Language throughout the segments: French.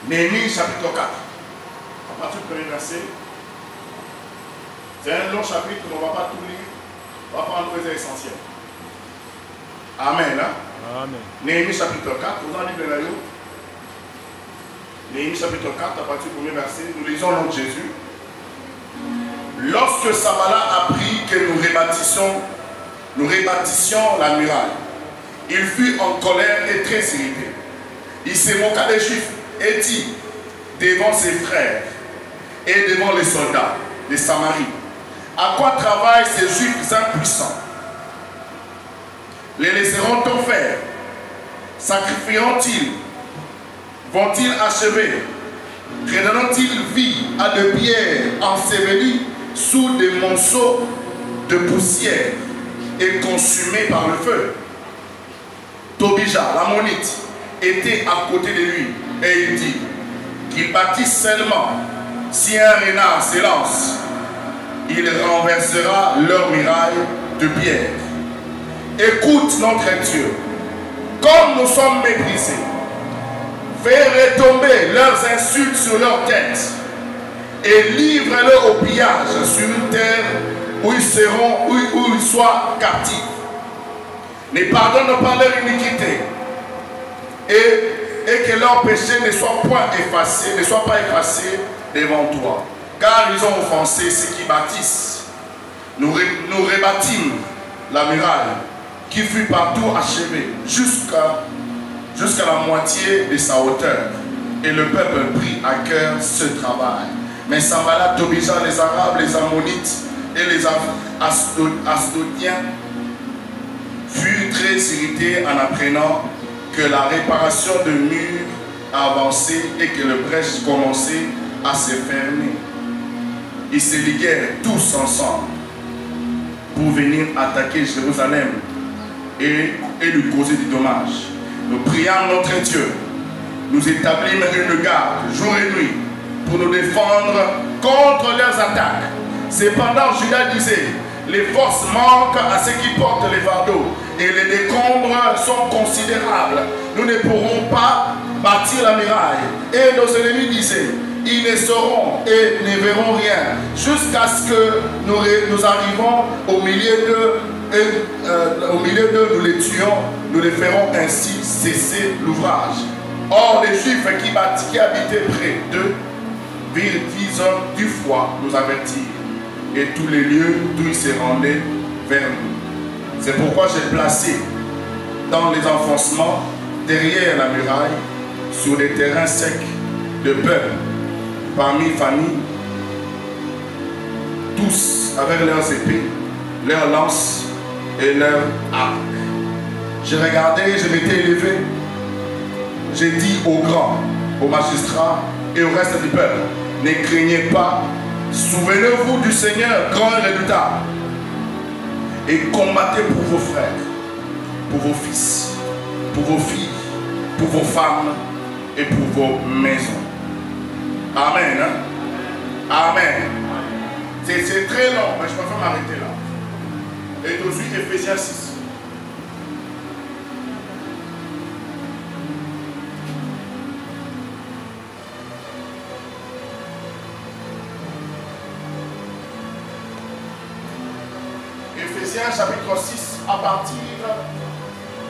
Néhémie chapitre 4. À partir du premier verset. C'est un long chapitre, on ne va pas tout lire. On va prendre les essentiels. Amen. Hein? Amen. Néhémie chapitre 4. Vous en lisez là. Néhémie chapitre 4, à partir du premier verset. Nous lisons le nom de Jésus. Lorsque Sambalat apprit que nous rebâtissions la muraille, il fut en colère et très irrité. Il se moqua des Juifs et dit devant ses frères et devant les soldats de Samarie, à quoi travaillent ces Juifs impuissants? Les laisseront-on faire? Sacrifieront-ils? Vont-ils achever? Redonnent-ils vie à des pierres ensevelies sous des monceaux de poussière et consumées par le feu? Tobija, l'ammonite, était à côté de lui et il dit qu'il bâtisse seulement. Si un renard s'élance, il renversera leur muraille de pierre. Écoute notre Dieu, comme nous sommes méprisés, fais retomber leurs insultes sur leur tête et livre-les au pillage sur une terre où ils soient captifs. Ne pardonne pas leur iniquité et que leur péché ne soit pas effacé devant toi. Car ils ont offensé ceux qui bâtissent. Nous rebâtîmes la muraille qui fut partout achevée jusqu'à la moitié de sa hauteur. Et le peuple prit à cœur ce travail. Mais Sambalat, Tobija, les Arabes, les Ammonites et les Asdodiens furent très irrités en apprenant que la réparation de murs avançait et que le brèche commençait à se fermer. Ils se liguèrent tous ensemble pour venir attaquer Jérusalem et lui causer du dommage. Nous prions notre Dieu nous établîmes une garde jour et nuit pour nous défendre contre leurs attaques. Cependant, Judas disait, les forces manquent à ceux qui portent les fardeaux et les décombres sont considérables. Nous ne pourrons pas bâtir la muraille. Et nos ennemis disaient, ils ne sauront et ne verront rien jusqu'à ce que nous arrivons au milieu d'eux, nous les tuons, nous les ferons ainsi cesser l'ouvrage. Or, les Juifs qui habitaient près d'eux virent 10 hommes du foie nous avertir et tous les lieux d'où ils se rendaient vers nous. C'est pourquoi j'ai placé dans les enfoncements derrière la muraille sur des terrains secs de peuple parmi familles, tous avec leurs épées, leurs lances et leurs arcs. J'ai regardé, je m'étais élevé, j'ai dit aux grands, aux magistrats et au reste du peuple, ne craignez pas, souvenez-vous du Seigneur grand et redoutable et combattez pour vos frères, pour vos fils, pour vos filles, pour vos femmes et pour vos maisons. Amen. Hein? Amen. C'est très long, mais je préfère m'arrêter là. Et tout de suite, Ephésiens 6. Ephésiens chapitre 6, à partir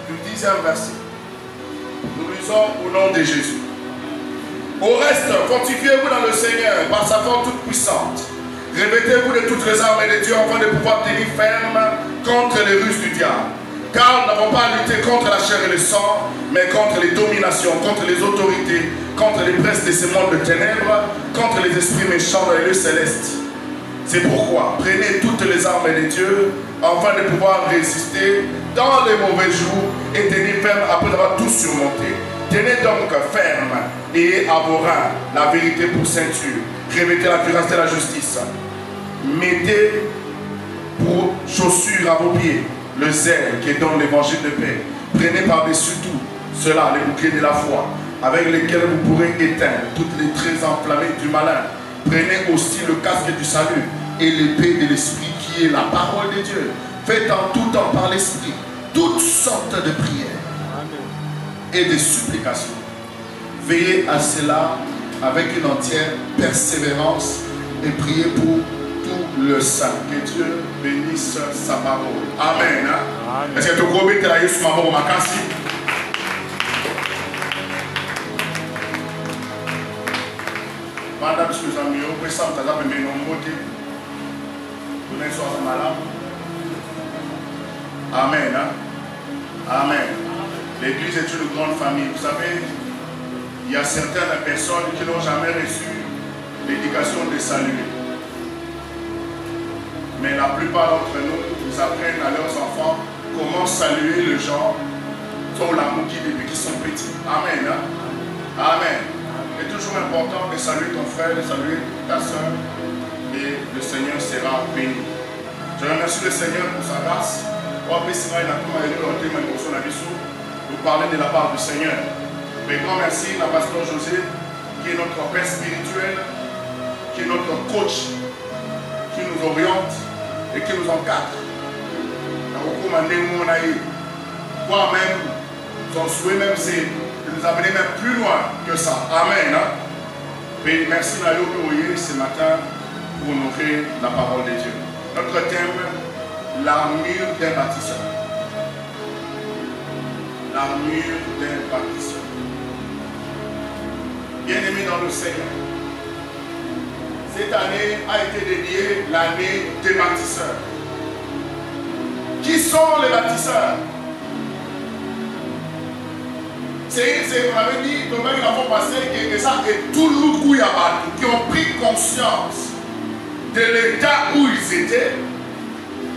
du 10e verset. Nous lisons au nom de Jésus. Au reste, fortifiez-vous dans le Seigneur par sa force toute puissante. Revêtez-vous de toutes les armes de Dieu afin de pouvoir tenir ferme contre les ruses du diable. Car nous n'avons pas à lutter contre la chair et le sang, mais contre les dominations, contre les autorités, contre les princes de ce monde de ténèbres, contre les esprits méchants dans les lieux célestes. C'est pourquoi prenez toutes les armes de Dieu afin de pouvoir résister dans les mauvais jours et tenir ferme après avoir tout surmonté. Tenez donc ferme et à vos reins la vérité pour ceinture. Revêtez la cuirasse de la justice. Mettez pour chaussures à vos pieds le zèle qui donne l'évangile de paix. Prenez par-dessus tout cela les boucliers de la foi avec lesquels vous pourrez éteindre toutes les traits enflammés du malin. Prenez aussi le casque du salut et l'épée de l'esprit qui est la parole de Dieu. Faites en tout temps par l'esprit toutes sortes de prières et de supplications. Veillez à cela avec une entière persévérance et priez pour tout le saint. Que Dieu bénisse sa parole. Amen. Est-ce que tu crois que tu as eu ce moment au Makassi? Madame, je suis en mieux, je suis en train de me nommer. Vous n'êtes pas malade. Amen. Amen. L'église est une grande famille. Vous savez, il y a certaines personnes qui n'ont jamais reçu l'éducation de saluer. Mais la plupart d'entre nous, ils apprennent à leurs enfants comment saluer les gens sur la mouquille depuis qu'ils sont petits. Amen. Amen. C'est toujours important de saluer ton frère, de saluer ta soeur, et le Seigneur sera béni. Je remercie le Seigneur pour sa grâce. Vous parlez de la part du Seigneur. Mais grand merci à pasteur José, qui est notre père spirituel, qui est notre coach, qui nous oriente et qui nous encadre. Moi-même, son souhait même, c'est de nous amener même plus loin que ça. Amen. Et merci Nayo Péoye ce matin pour honorer la parole de Dieu. Notre thème, l'armure d'un bâtisseur. L'armure d'un bâtisseur. Bien-aimés dans le Seigneur, cette année a été dédiée l'année des bâtisseurs. Qui sont les bâtisseurs? C'est, on avait dit, comme il a fait passer, que ça est tout le coup qui ont pris conscience de l'état où ils étaient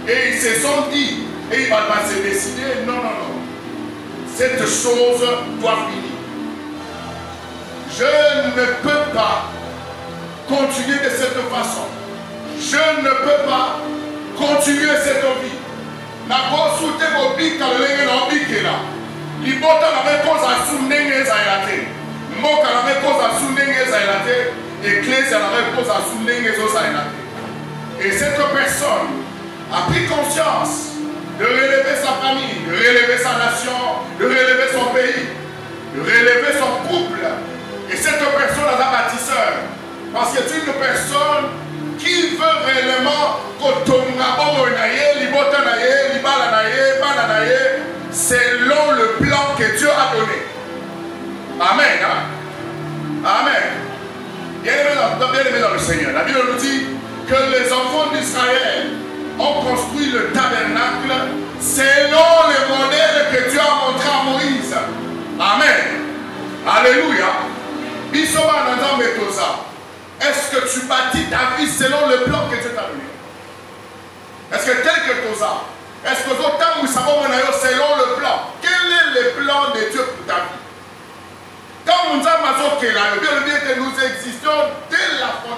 et ils se sont dit, et il va pas se décider, non, non, non, cette chose doit finir. Je ne peux pas continuer de cette façon. Je ne peux pas continuer cette vie. La grosse soute au pic, quand le lingue dans le pic est là. Libota n'avait pas à soutenir les ayate. mboka na reposa sundenge zailate, église na reposa sundenge zailate. Et cette personne a pris conscience de relever sa famille, de relever sa nation, de relever son pays, de relever son couple. Et cette personne est un bâtisseur. Parce que c'est une personne qui veut réellement selon le plan que Dieu a donné. Amen. Hein? Amen. Bien aimé dans le Seigneur. La Bible nous dit que les enfants d'Israël ont construit le tabernacle selon le modèle que Dieu a montré à Moïse. Amen. Alléluia. Est-ce que tu bâtis ta vie selon le plan que Dieu t'a donné? Est-ce que tel que tu as? Est-ce que selon le plan? Quel est le plan de Dieu pour ta vie? Quand nous avons que nous existons dès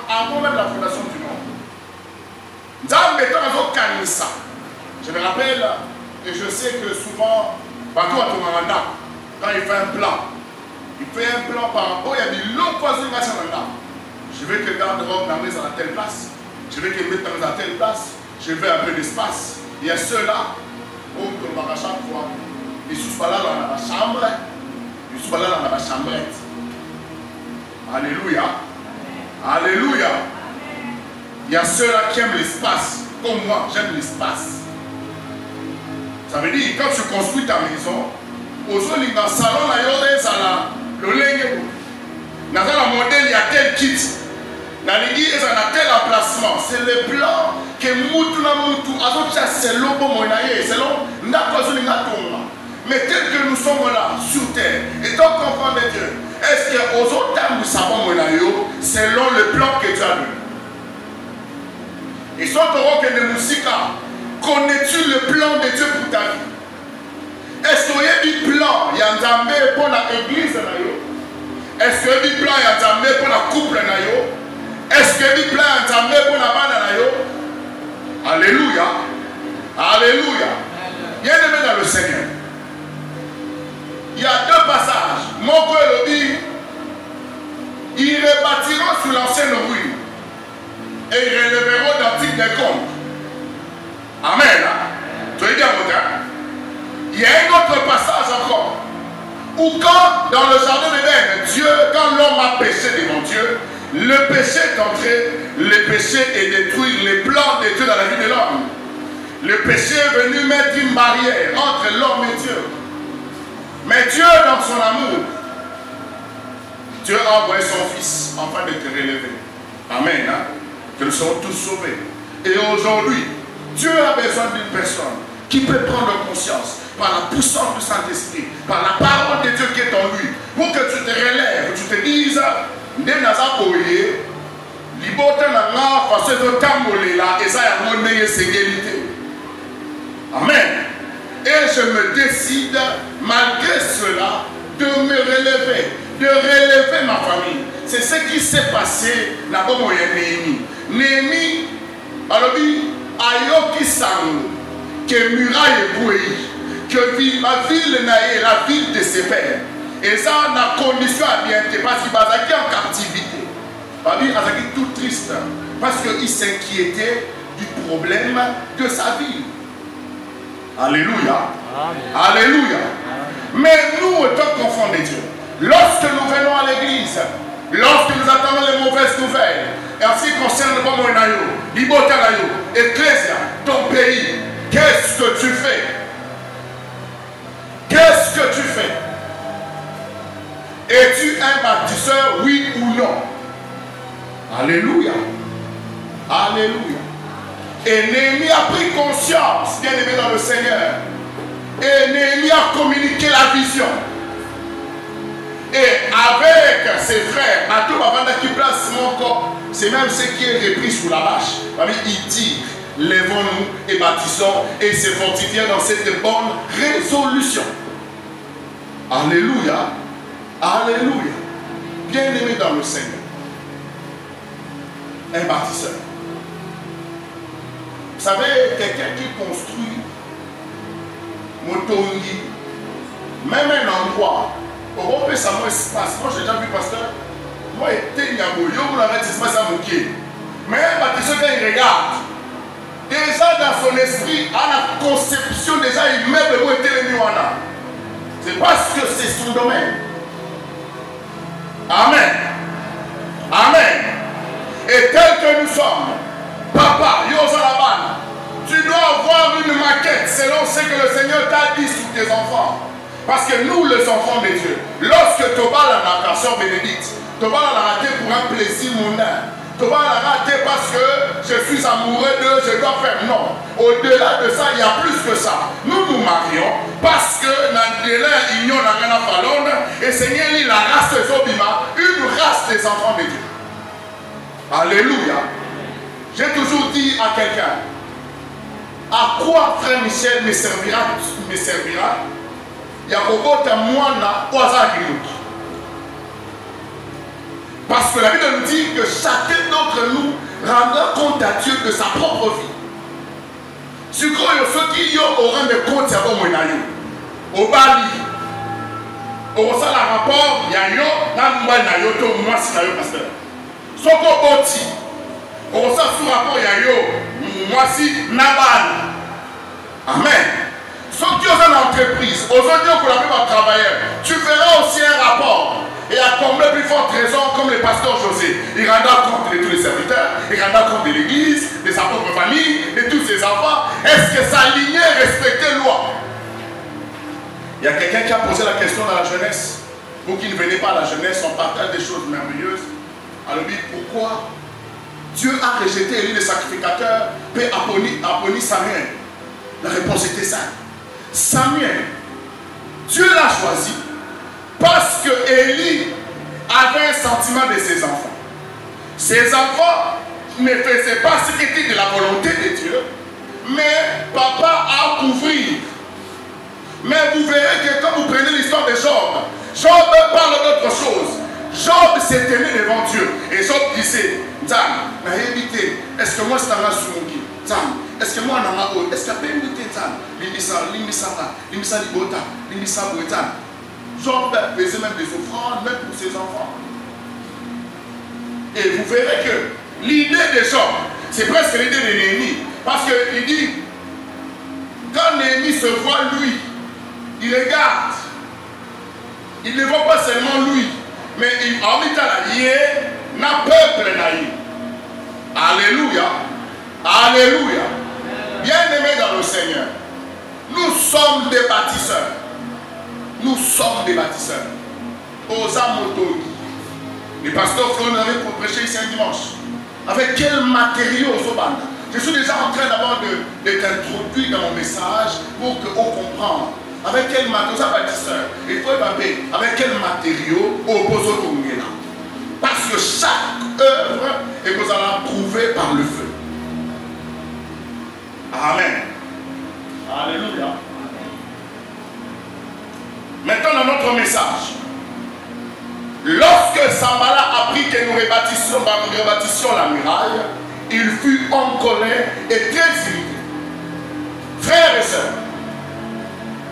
avant même la fondation du monde. Je me rappelle, et je sais que souvent, quand il fait un plan, il fait un plan par rapport, il y a des longs poissons là. Je veux que le garde-robe dans à telle place. Je veux que le mette dans telle place. Je veux un peu d'espace. Il y a ceux-là, où on va chaque fois. Ils sont pas là dans la chambre. Ils sont pas là dans la chambrette. Alléluia. Alléluia. Il y a ceux-là qui aiment l'espace. Comme moi, j'aime l'espace. Ça veut dire, quand tu construis ta maison, aujourd'hui, dans le salon, le modèle, il y a tel kit. Dans l'église, on a tel emplacement. C'est le plan que Moutou, selon mais tel que nous sommes là, sur terre, étant enfants de Dieu, est-ce que aux autres termes nous savons selon le plan que Dieu a donné? Et soit que de musique, connais-tu le plan de Dieu pour ta vie? Est-ce qu'il y a du plan, il y a un Zambé pour l'église? Est-ce qu'il y a du plan, il y a un Zambé pour la couple? Est-ce qu'il y a du plan, il y a un Zambé pour la bande? Alléluia. Alléluia. Bien aimé dans le Seigneur. Il y a deux passages. Mon frère le dit, ils rebâtiront sur l'ancienne ruine et ils relèveront d'antiques décombres. Amen. Tu veux dire, mon frère? Il y a un autre passage encore. Où quand, dans le jardin d'Éden, Dieu, quand l'homme a péché devant Dieu, le péché est entré, le péché est détruit les plans de Dieu dans la vie de l'homme. Le péché est venu mettre une barrière entre l'homme et Dieu. Mais Dieu, dans son amour, Dieu a envoyé son Fils afin de te relever. Amen. Hein? Que nous serons tous sauvés. Et aujourd'hui, Dieu a besoin d'une personne qui peut prendre conscience par la puissance du Saint-Esprit, par la parole de Dieu qui est en lui, pour que tu te relèves, tu te dises, Amen. Et je me décide, malgré cela, de me relever, de relever ma famille. C'est ce qui s'est passé dans Néhémie. Néhémie, alors Ayoki Sango, que muraille est bouillie, que ma ville est la ville de ses pères. Et ça, la condition à bien être, parce qu'il va être en captivité. Il va être tout triste, parce qu'il s'inquiétait du problème de sa vie. Alléluia. Amen. Alléluia. Amen. Mais nous, autant qu'enfants de Dieu, lorsque nous venons à l'église, lorsque nous attendons les mauvaises nouvelles, et en ce qui concerne le Monayo, Libotanayo, Ecclésia, ton pays, qu'est-ce que tu fais? Qu'est-ce que tu fais? Es-tu un bâtisseur, oui ou non? Alléluia. Alléluia. Et Néhémie a pris conscience, bien aimé dans le Seigneur. Et Néhémie a communiqué la vision. Et avec ses frères, à tout avant qui place mon corps, c'est même ce qui est repris sous la vache. Il dit, lèvons-nous et bâtissons et se fortifions dans cette bonne résolution. Alléluia. Alléluia. Bien aimé dans le Seigneur. Un bâtisseur. Vous savez, quelqu'un qui construit Motongi, même un endroit, Europe, ça espace. Moi, j'ai déjà vu passer Mais quand il regarde, déjà dans son esprit, à la conception, déjà il met le mot télémiwana. C'est parce que c'est son domaine. Amen. Amen. Et tel que nous sommes, papa, Yosalaban, tu dois avoir une maquette selon ce que le Seigneur t'a dit sur tes enfants. Parce que nous, les enfants de Dieu, lorsque Toba l'a nation bénédicte, Toba l'a raté pour un plaisir mondain. Toba l'a raté parce que je suis amoureux d'eux, je dois faire. Non. Au-delà de ça, il y a plus que ça. Nous nous marions parce que dans le délai, il n'y a rien à faire. Et Seigneur, il la race de Zobima, une race des enfants de Dieu. Alléluia. J'ai toujours dit à quelqu'un, à quoi frère Michel me servira? Il y a beaucoup de moines au hasard. Parce que la Bible nous dit que chacun d'entre nous rendra compte à Dieu de sa propre vie. Si vous croyez ceux qui auront des comptes, c'est bon, au Bali, au sein d'un rapport, il y a un moi, c'est un pasteur. Soko Oti, au sein du rapport, il y a moi, c'est Nabal. Amen. Ceux qui ont une entreprise, aux autres qui ont travailler, tu verras aussi un rapport. Et à combler plus forte raison, comme le pasteur José, il rendra compte de tous les serviteurs, il rendra compte de l'église, de sa propre famille, de tous ses enfants. Est-ce que sa lignée respectait la loi? Il y a quelqu'un qui a posé la question dans la jeunesse. Vous qui ne venez pas à la jeunesse, on partage des choses merveilleuses. Alors, pourquoi Dieu a rejeté Élie le sacrificateur, puis Aponi Samuel? La réponse était simple. Samuel, Dieu l'a choisi parce que Élie avait un sentiment de ses enfants. Ses enfants ne faisaient pas ce qui était de la volonté de Dieu, mais papa a couvert. Mais vous verrez que quand vous prenez l'histoire de Job, Job parle d'autre chose. Job s'est tenu devant Dieu. Et Job disait, est-ce que moi c'est un souki? Est-ce que moi est-ce qu'il y a bien de temps? Job faisait même des offrandes, même pour ses enfants. Et vous verrez que l'idée de Job, c'est presque l'idée de Néhémie. Parce qu'il dit, quand Néhémie se voit lui, il regarde. Il ne voit pas seulement lui, mais il n'a peuple naïf. Alléluia. Alléluia. Bien-aimés dans le Seigneur, nous sommes des bâtisseurs. Nous sommes des bâtisseurs. Aux Amotogi. Le pasteur Florent avait pour prêcher ici un dimanche. Avec quel matériau aux Obanda? Je suis déjà en train d'abord de t'introduire dans mon message pour qu'on comprenne. Avec quel matériau, ça bâtisseur, il faut évaluer avec quel matériau au Bozotongela. Parce que chaque œuvre est que vous allez prouver par le feu. Amen. Alléluia. Maintenant dans notre message. Lorsque Sambala apprit que nous rebâtissions la muraille, il fut en colère et très irrité. Frères et sœurs,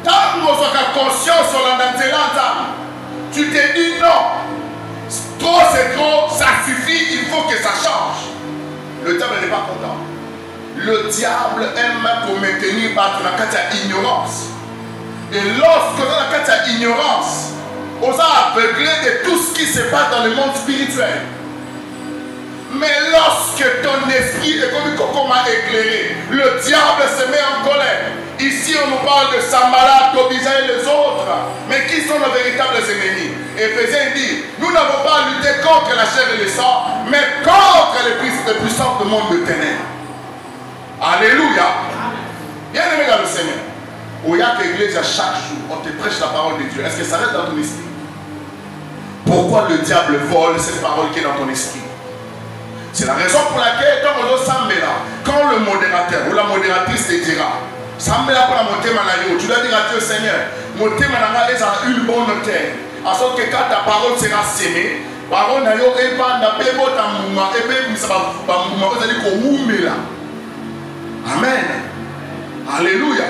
tant que nous avons conscience sur la tu te dis non, trop c'est trop, ça suffit, il faut que ça change. Le diable n'est pas content. Le diable aime pour maintenir la ignorance. Et lorsque dans la ignorance, on a aveuglé de tout ce qui se passe dans le monde spirituel. Mais lorsque ton esprit est comme éclairé, le diable se met en colère. Ici, on nous parle de Sambala, Tobija et les autres. Mais qui sont nos véritables ennemis? Éphésiens dit, nous n'avons pas lutté contre la chair et le sang, mais contre les puissances du monde de ténèbres. Alléluia. Bien aimé dans le Seigneur. Au Yak Église, chaque jour, on te prêche la parole de Dieu. Est-ce que ça reste dans ton esprit? Pourquoi le diable vole cette parole qui est dans ton esprit? C'est la raison pour laquelle, quand le modérateur ou la modératrice te dira, tu dois dire à Dieu, Seigneur, mon thème est une bonne terre. À sorte que quand ta parole sera sémée, parole n'a pas Amen. Alléluia.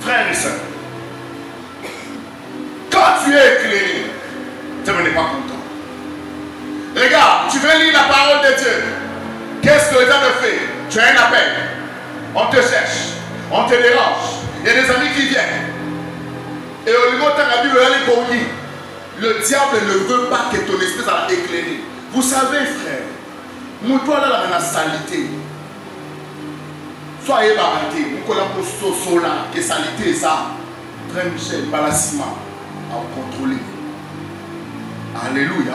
Frères et sœurs, quand tu es éclairé, tu n'es pas content. Regarde, tu veux lire la parole de Dieu. Qu'est-ce que le diable fait? Tu as un appel. On te cherche. On te dérange. Il y a des amis qui viennent. Et au niveau de la Bible, le diable ne veut pas que ton esprit soit éclairé. Vous savez, frère, nous toi là, la salité. Soyez baranté, nous connaissons là, que salité ça. Très Michel, Balassima, à contrôler. Alléluia.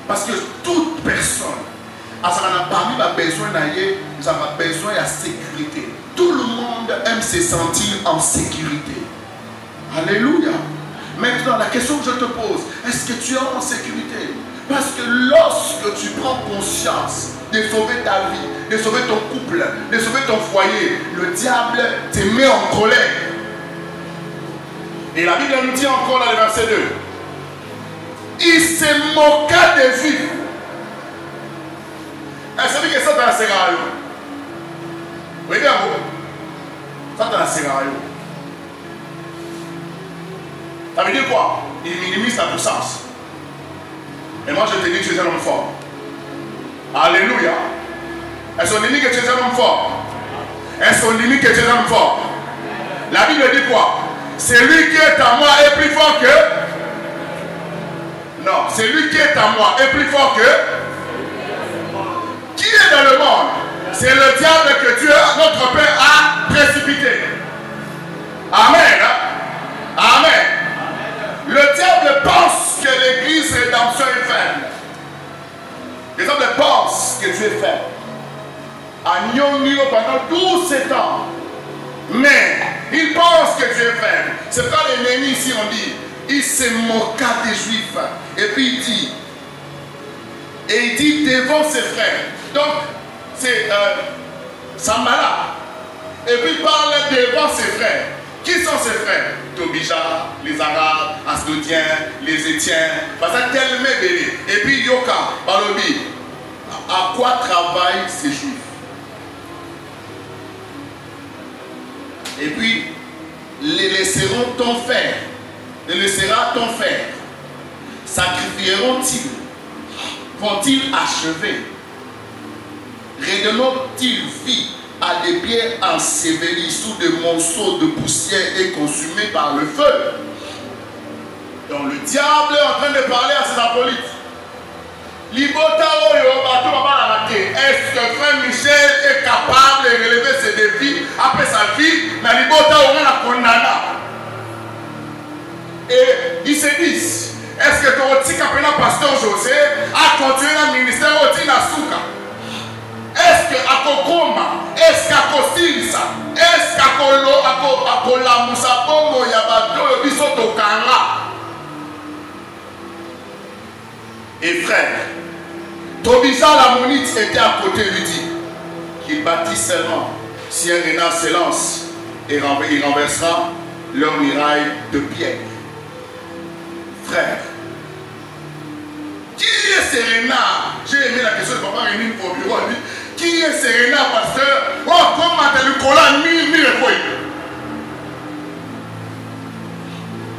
Parce que toute personne, parmi les besoins, nous avons besoin de sécurité. Tout le monde aime se sentir en sécurité. Alléluia. Maintenant, la question que je te pose, est-ce que tu es en sécurité? Parce que lorsque tu prends conscience de sauver ta vie, de sauver ton couple, de sauver ton foyer, le diable te met en colère. Et la Bible nous dit encore dans le verset 2, il se moqua des Juifs. Est-ce que ça dans la scénario? Oui, bien, ça dans la scénario. Ça veut dire quoi? Il minimise ta puissance. Et moi je te dis que tu es un homme fort. Alléluia. Est-ce qu'on dit que tu es un homme fort? Est-ce qu'on dit que tu es un homme fort? La Bible dit quoi? Celui qui est à moi est plus fort que... Non, celui qui est à moi est plus fort que... Qui est dans le monde? C'est le diable que Dieu, notre Père, a précipité. Amen. Amen. Le diable pense que l'église rédemption est faible. Le diable pense que tu es faible. À Nyonyo pendant 12 ans. Mais il pense que tu es faible. C'est pas l'ennemi ici on dit. Il se moqua des Juifs. Et puis il dit. Et il dit devant ses frères. Donc c'est Sambala. Et puis il parle devant ses frères. Qui sont ses frères? Tobija, les Arabes, Asdodiens, les Étiens. Parce que tellement belé. Et puis Yoka, Balobi. À quoi travaillent ces Juifs? Et puis, les laisseront ton faire? Les laissera-t-on faire? Sacrifieront-ils? Vont-ils achever? Redonnont-ils vie à des pierres ensevelies sous des monceaux de poussière et consumées par le feu? Donc le diable est en train de parler à ses acolytes. Est-ce que frère Michel est capable de relever ses défis après sa vie? Et ils se disent, est-ce que ton pasteur José a continué le ministère au Tinasuka? Est-ce que Akokoma, est-ce qu'Akosilsa, est-ce qu'Akola Musapongo Yabato Bisoto Kanga? Et frère, Tobija la monite était à côté, lui dit qu'il bâtit seulement si un renard s'élance et il renversera leur muraille de pierre. Frère, qui est ce renard? J'ai aimé la question de papa Rémi pour le bureau. Qui est ce renard, pasteur? Oh, comment t'as le collant mi le foyer?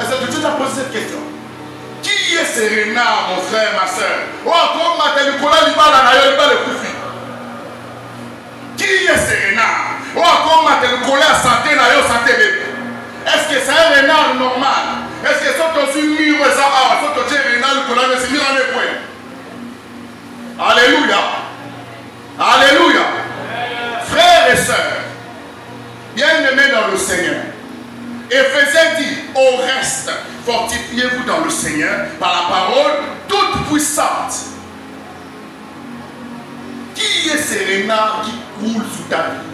Est-ce que tu t'as posé cette question? Qui est ce renard, mon frère, ma soeur? Oh, comment t'as le collant le koufi? Qui est ce renard? Oh, comment t'as le collant santé na santé bébé? Est-ce que c'est un renard normal? Est-ce que c'est ton mur ou ça? Ah, c'est ton renard le collant c'est mis en époque. Alléluia. Alléluia. Frères et sœurs, bien-aimés dans le Seigneur, Éphésiens dit, au reste, fortifiez-vous dans le Seigneur par la parole toute puissante. Qui est ce renard qui coule sous ta vie?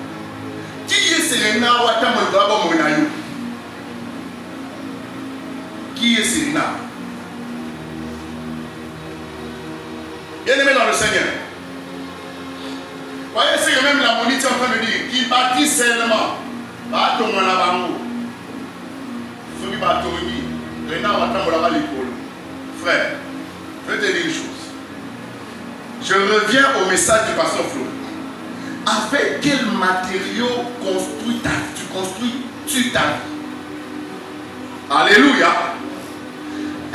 Qui est ce renard qui est ce renard? Bien-aimés dans le Seigneur, voyez, c'est même la monite en train de dire qu'il bâtit seulement. Frère, je vais te dire une chose. Je reviens au message du pasteur Flo. Avec quel matériau tu construis ta vie? Alléluia.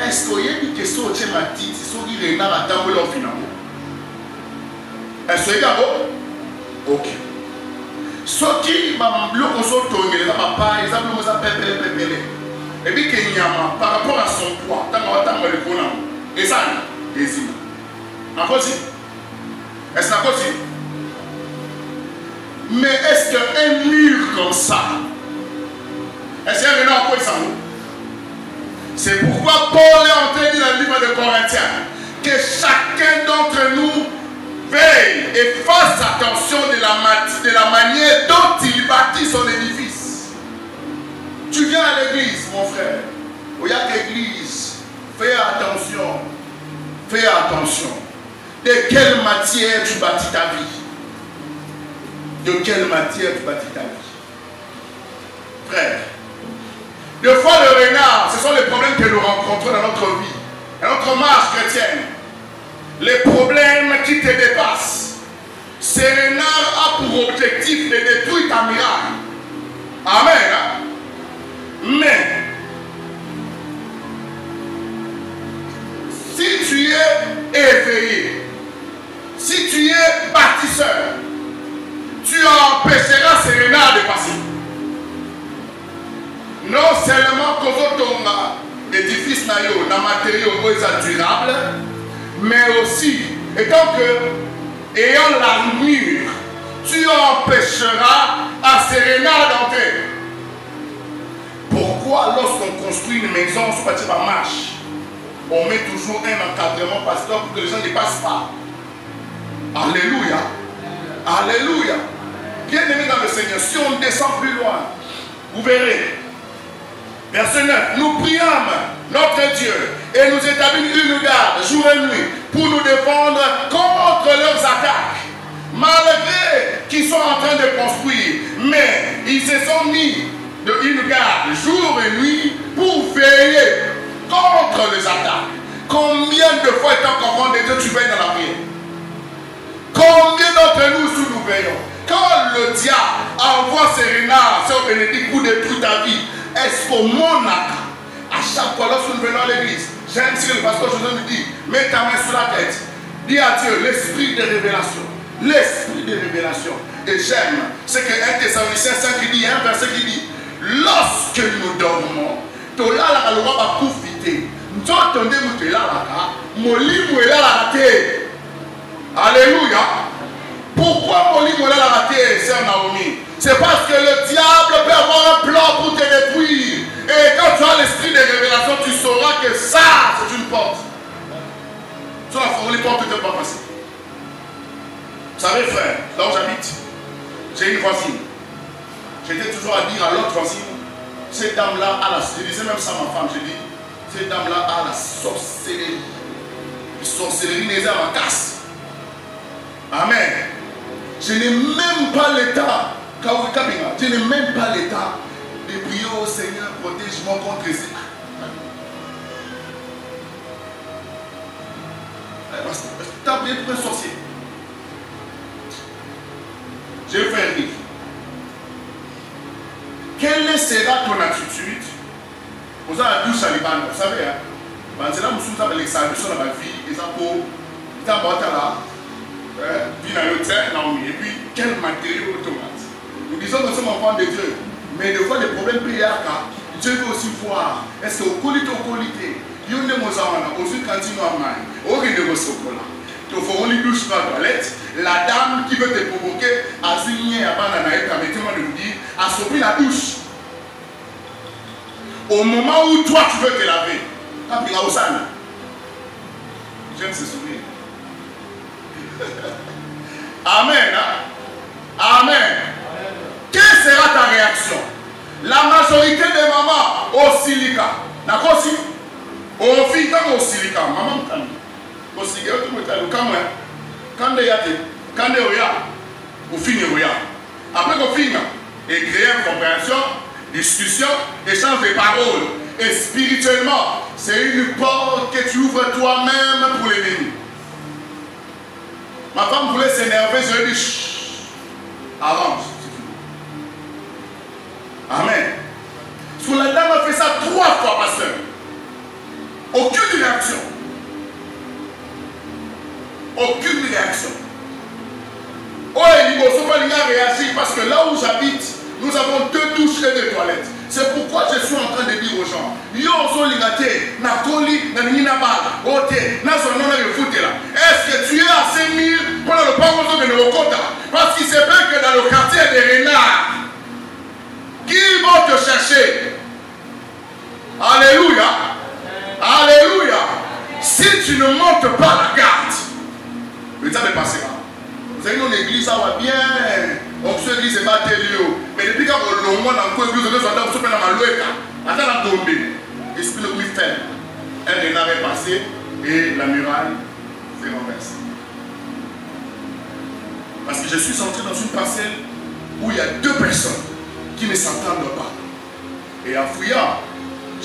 est-ce qu'il y a une question au Tchématique, si son renard a tamboulé au final? Est-ce qu'il y a ok. Ce qui m'a bloqué, les papa, ils ont pépélé. Et puis qu'il y a par rapport à son poids, tant que le connaît. Et ça, les îles. Encore si? Est-ce que encore si? Mais est-ce qu'un mur comme ça, est-ce qu'il y a un renard qui s'en va? C'est pourquoi Paul est en train de dire dans le livre de Corinthiens que chacun d'entre nous veille et fasse attention de la manière dont il bâtit son édifice. Tu viens à l'église, mon frère. Il y a l'église. Fais attention. Fais attention. De quelle matière tu bâtis ta vie? De quelle matière tu bâtis ta vie? Frère, des fois le renard, ce sont les problèmes que nous rencontrons dans notre vie, dans notre marche chrétienne. Les problèmes qui te dépassent. Ce renard a pour objectif de détruire ta miracle. Amen. Hein? Mais, si tu es éveillé, si tu es bâtisseur, tu empêcheras ce renard de passer. Non seulement que ton édifice n'a matériaux durables, mais aussi, étant que, ayant l'armure, tu empêcheras à ce renard d'entrer. Pourquoi lorsqu'on construit une maison sur bâtie par marche, on met toujours un encadrement pasteur pour que les gens ne passent pas? Alléluia. Alléluia. Bien aimé dans le Seigneur, si on descend plus loin, vous verrez. Verset 9, nous priâmes notre Dieu et nous établissons une garde jour et nuit pour nous défendre contre leurs attaques. Malgré qu'ils sont en train de construire, mais ils se sont mis une garde jour et nuit pour veiller contre les attaques. Combien de fois, étant qu'enfant de Dieu, tu veilles dans la prière? Combien d'entre nous sous nous veillons? Quand le diable envoie ses renards, c'est bénédict pour détruire ta vie. Est-ce qu'au monde, à chaque fois lorsque nous venons à l'église, j'aime si le pasteur Joseph me dit, mets ta main sur la tête, dis à Dieu l'esprit de révélation, l'esprit de révélation. Et j'aime ce que 1 Thessaloniciens 5 qui dit, un verset qui dit, lorsque nous dormons, tu as la loi va profiter. Nous entendons que là, mon livre est là la raté. Alléluia. Pourquoi mon livre est là la raté, sœur Naomi? C'est parce que le diable peut avoir un plan pour te détruire. Et quand tu as l'esprit de révélation, tu sauras que ça, c'est une porte. Sur la forme, les portes ne peuvent pas passer. Vous savez, frère, là où j'habite, j'ai une voisine. J'étais toujours à dire à l'autre voisine, cette dame-là a la... Je disais même ça à ma femme, j'ai dit, cette dame-là a la sorcellerie. La sorcellerie n'est pas ma casse. Amen. Je n'ai même pas l'état. Je n'ai même pas l'état de prier au Seigneur, protège-moi contre ces. Tu as prié pour un sorcier. Je vais faire rire. Quelle sera ton attitude? Vous avez la douche à Liban, vous savez, hein? C'est là où nous avons l'exaltation dans ma vie, et ça pour. Tu as battu là. Puis dans le terre, Naomi. Et puis, quel matériau automate. Nous disons que nous sommes enfants de Dieu, mais des fois les problèmes PRK, Dieu veut aussi voir. Est-ce que au qualité, il y a une mozawana, au sud cantine normal, au riz de Rosokola. Tu feras une douche dans la toilette, la dame qui veut te provoquer, a signé à Bananaï, permettez-moi de vous dire, a sauvé la douche. Au moment où toi tu veux te laver, tu as au sang. J'aime ce sourire. Amen. Hein? Amen. Quelle sera ta réaction? La majorité des mamans au silica. D'accord? Si on fait tant au silica, maman me au silica, tu me dis, quand il y a des quand il y a au fin après qu'on finit, et créer une compréhension, discussion, échange de paroles. Et spirituellement, c'est une porte que tu ouvres toi-même pour l'ennemi. Ma femme voulait s'énerver, je lui ai dit, arrange. Amen. Parce que la dame a fait ça 3 fois, pasteur. Aucune réaction. Aucune réaction. Oh, il ne faut pas réagir parce que là où j'habite, nous avons 2 douches et 2 toilettes. C'est pourquoi je suis en train de dire aux gens, est-ce que tu es assez mûr pour le parcours de Nokota? Parce qu'il se peut que dans le quartier des renards, qui vont te chercher? Alléluia. Alléluia. Si tu ne montes pas la garde, le temps est passé. Vous avez une église, ça va bien. On se dit, c'est pas tel lieu. Mais depuis quand on a encore église, on a fait un malouéka. Attends, on a tombé. L'esprit de lui fait. Un renard est passé et la muraille s'est renversée. Parce que je suis entré dans une parcelle où il y a 2 personnes qui ne s'entendent pas. Et en fouillant,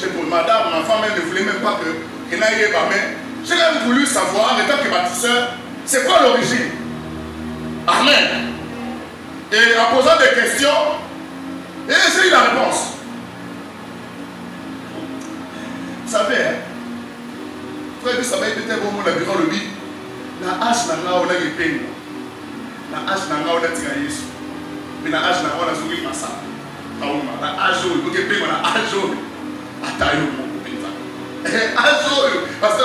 j'ai pour madame, ma femme, elle ne voulait même pas que Renaï ait ma main. J'ai même voulu savoir, en tant que bâtisseur, c'est quoi l'origine? Amen. Et en posant des questions, et j'ai eu la réponse. Vous savez, frère, ça va être peut-être au moment où on a le bide. Na hache na on a eu peine. Na hache na on a tiré Yesu. Mais na hache na on a souri massa. Na hache on a eu peine, na hache on a eu peine. Parce que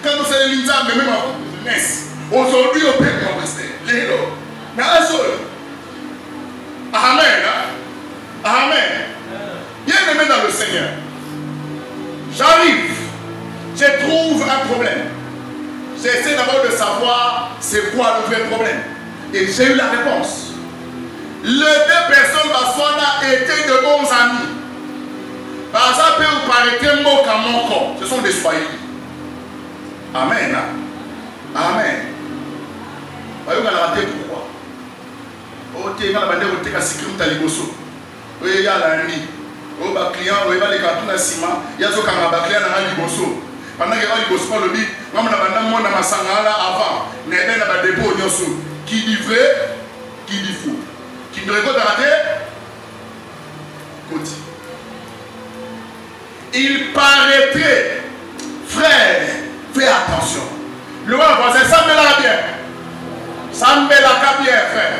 quand nous sommes l'India, même avant que je naisse, aujourd'hui on peut mon pasteur. Amen. Amen. Bien aimé dans le Seigneur. J'arrive. Je trouve un problème. J'essaie d'abord de savoir c'est quoi le vrai problème. Et j'ai eu la réponse. Les 2 personnes Baswana étaient de bons amis. Par exemple, vous paraît mot comme mon corps. Ce sont des Swahili. Amen. Amen. Vous voyez, pourquoi? Oh, tu es dans la bandère, tu es dans la sécurité. Il y a la nuit. Oh, les clients, il y a les cartons de ciment. Il y a des clients qui sont pendant que les clients le dit, on a avant, il y a des dépôts qui dit vrai, qui dit faux. Qui ne regarde rater, côté. Il paraîtrait, frère, fais attention. Le voisin, ça me l'a bien. Ça me l'a bien, frère.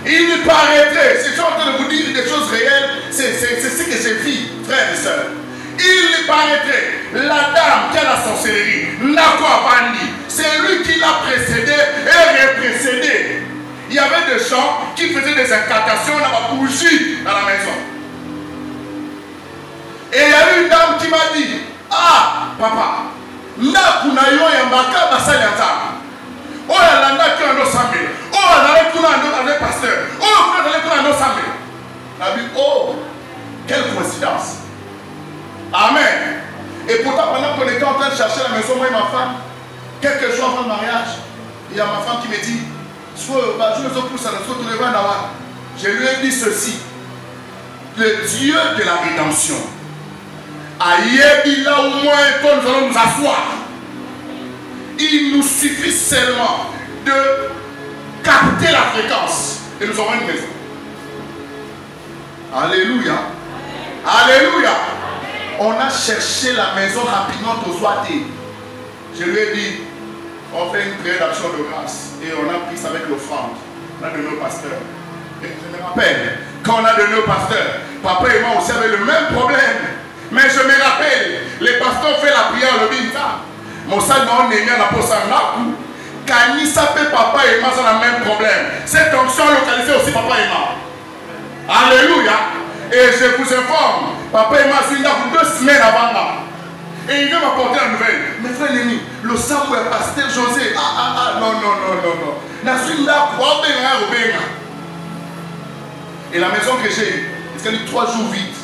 Il paraîtrait, si je suis en train de vous dire des choses réelles, c'est ce que j'ai vu, frères et sœurs. Il paraîtrait, la dame qui a la sorcellerie, Nako Bandi, c'est lui qui l'a précédé et reprécédé. Il y avait des gens qui faisaient des incantations dans la bougie dans la maison. Et il y a une dame qui m'a dit, ah, papa, Naku na yo yambaka basali ata. Oh, la nana qui a un samé. Oh, la nana qui a un pasteur. Oh, la nana qui a un samé. La vie, oh, quelle coïncidence. Amen. Et pourtant, pendant qu'on était en train de chercher la maison, moi et ma femme, quelques jours avant le mariage, il y a ma femme qui me dit, je lui ai dit ceci. Le Dieu de la rédemption, aïe, là au moins, quand nous allons nous asseoir, il nous suffit seulement de capter la fréquence et nous aurons une maison. Alléluia. Alléluia. On a cherché la maison rapidement aux Ouaté. Je lui ai dit, on fait une prière d'action de grâce et on a pris ça avec l'offrande. On a donné au pasteur. Et je me rappelle, quand on a donné au pasteur, papa et moi aussi avaient le même problème. Mais je me rappelle, les pasteurs fait la prière le binta. Mon sang non n'est pas pour ça. Quand il s'appelle papa et moi, ça a le même problème. Cette onction localisée aussi papa et moi. Alléluia. Et je vous informe, papa et moi, c'est une date 2 semaines avant là. Et il vient m'apporter la nouvelle. Mais frère Léni, le sang est pasteur José. Non. Et la maison que j'ai, c'est qu'elle est 3 jours vide.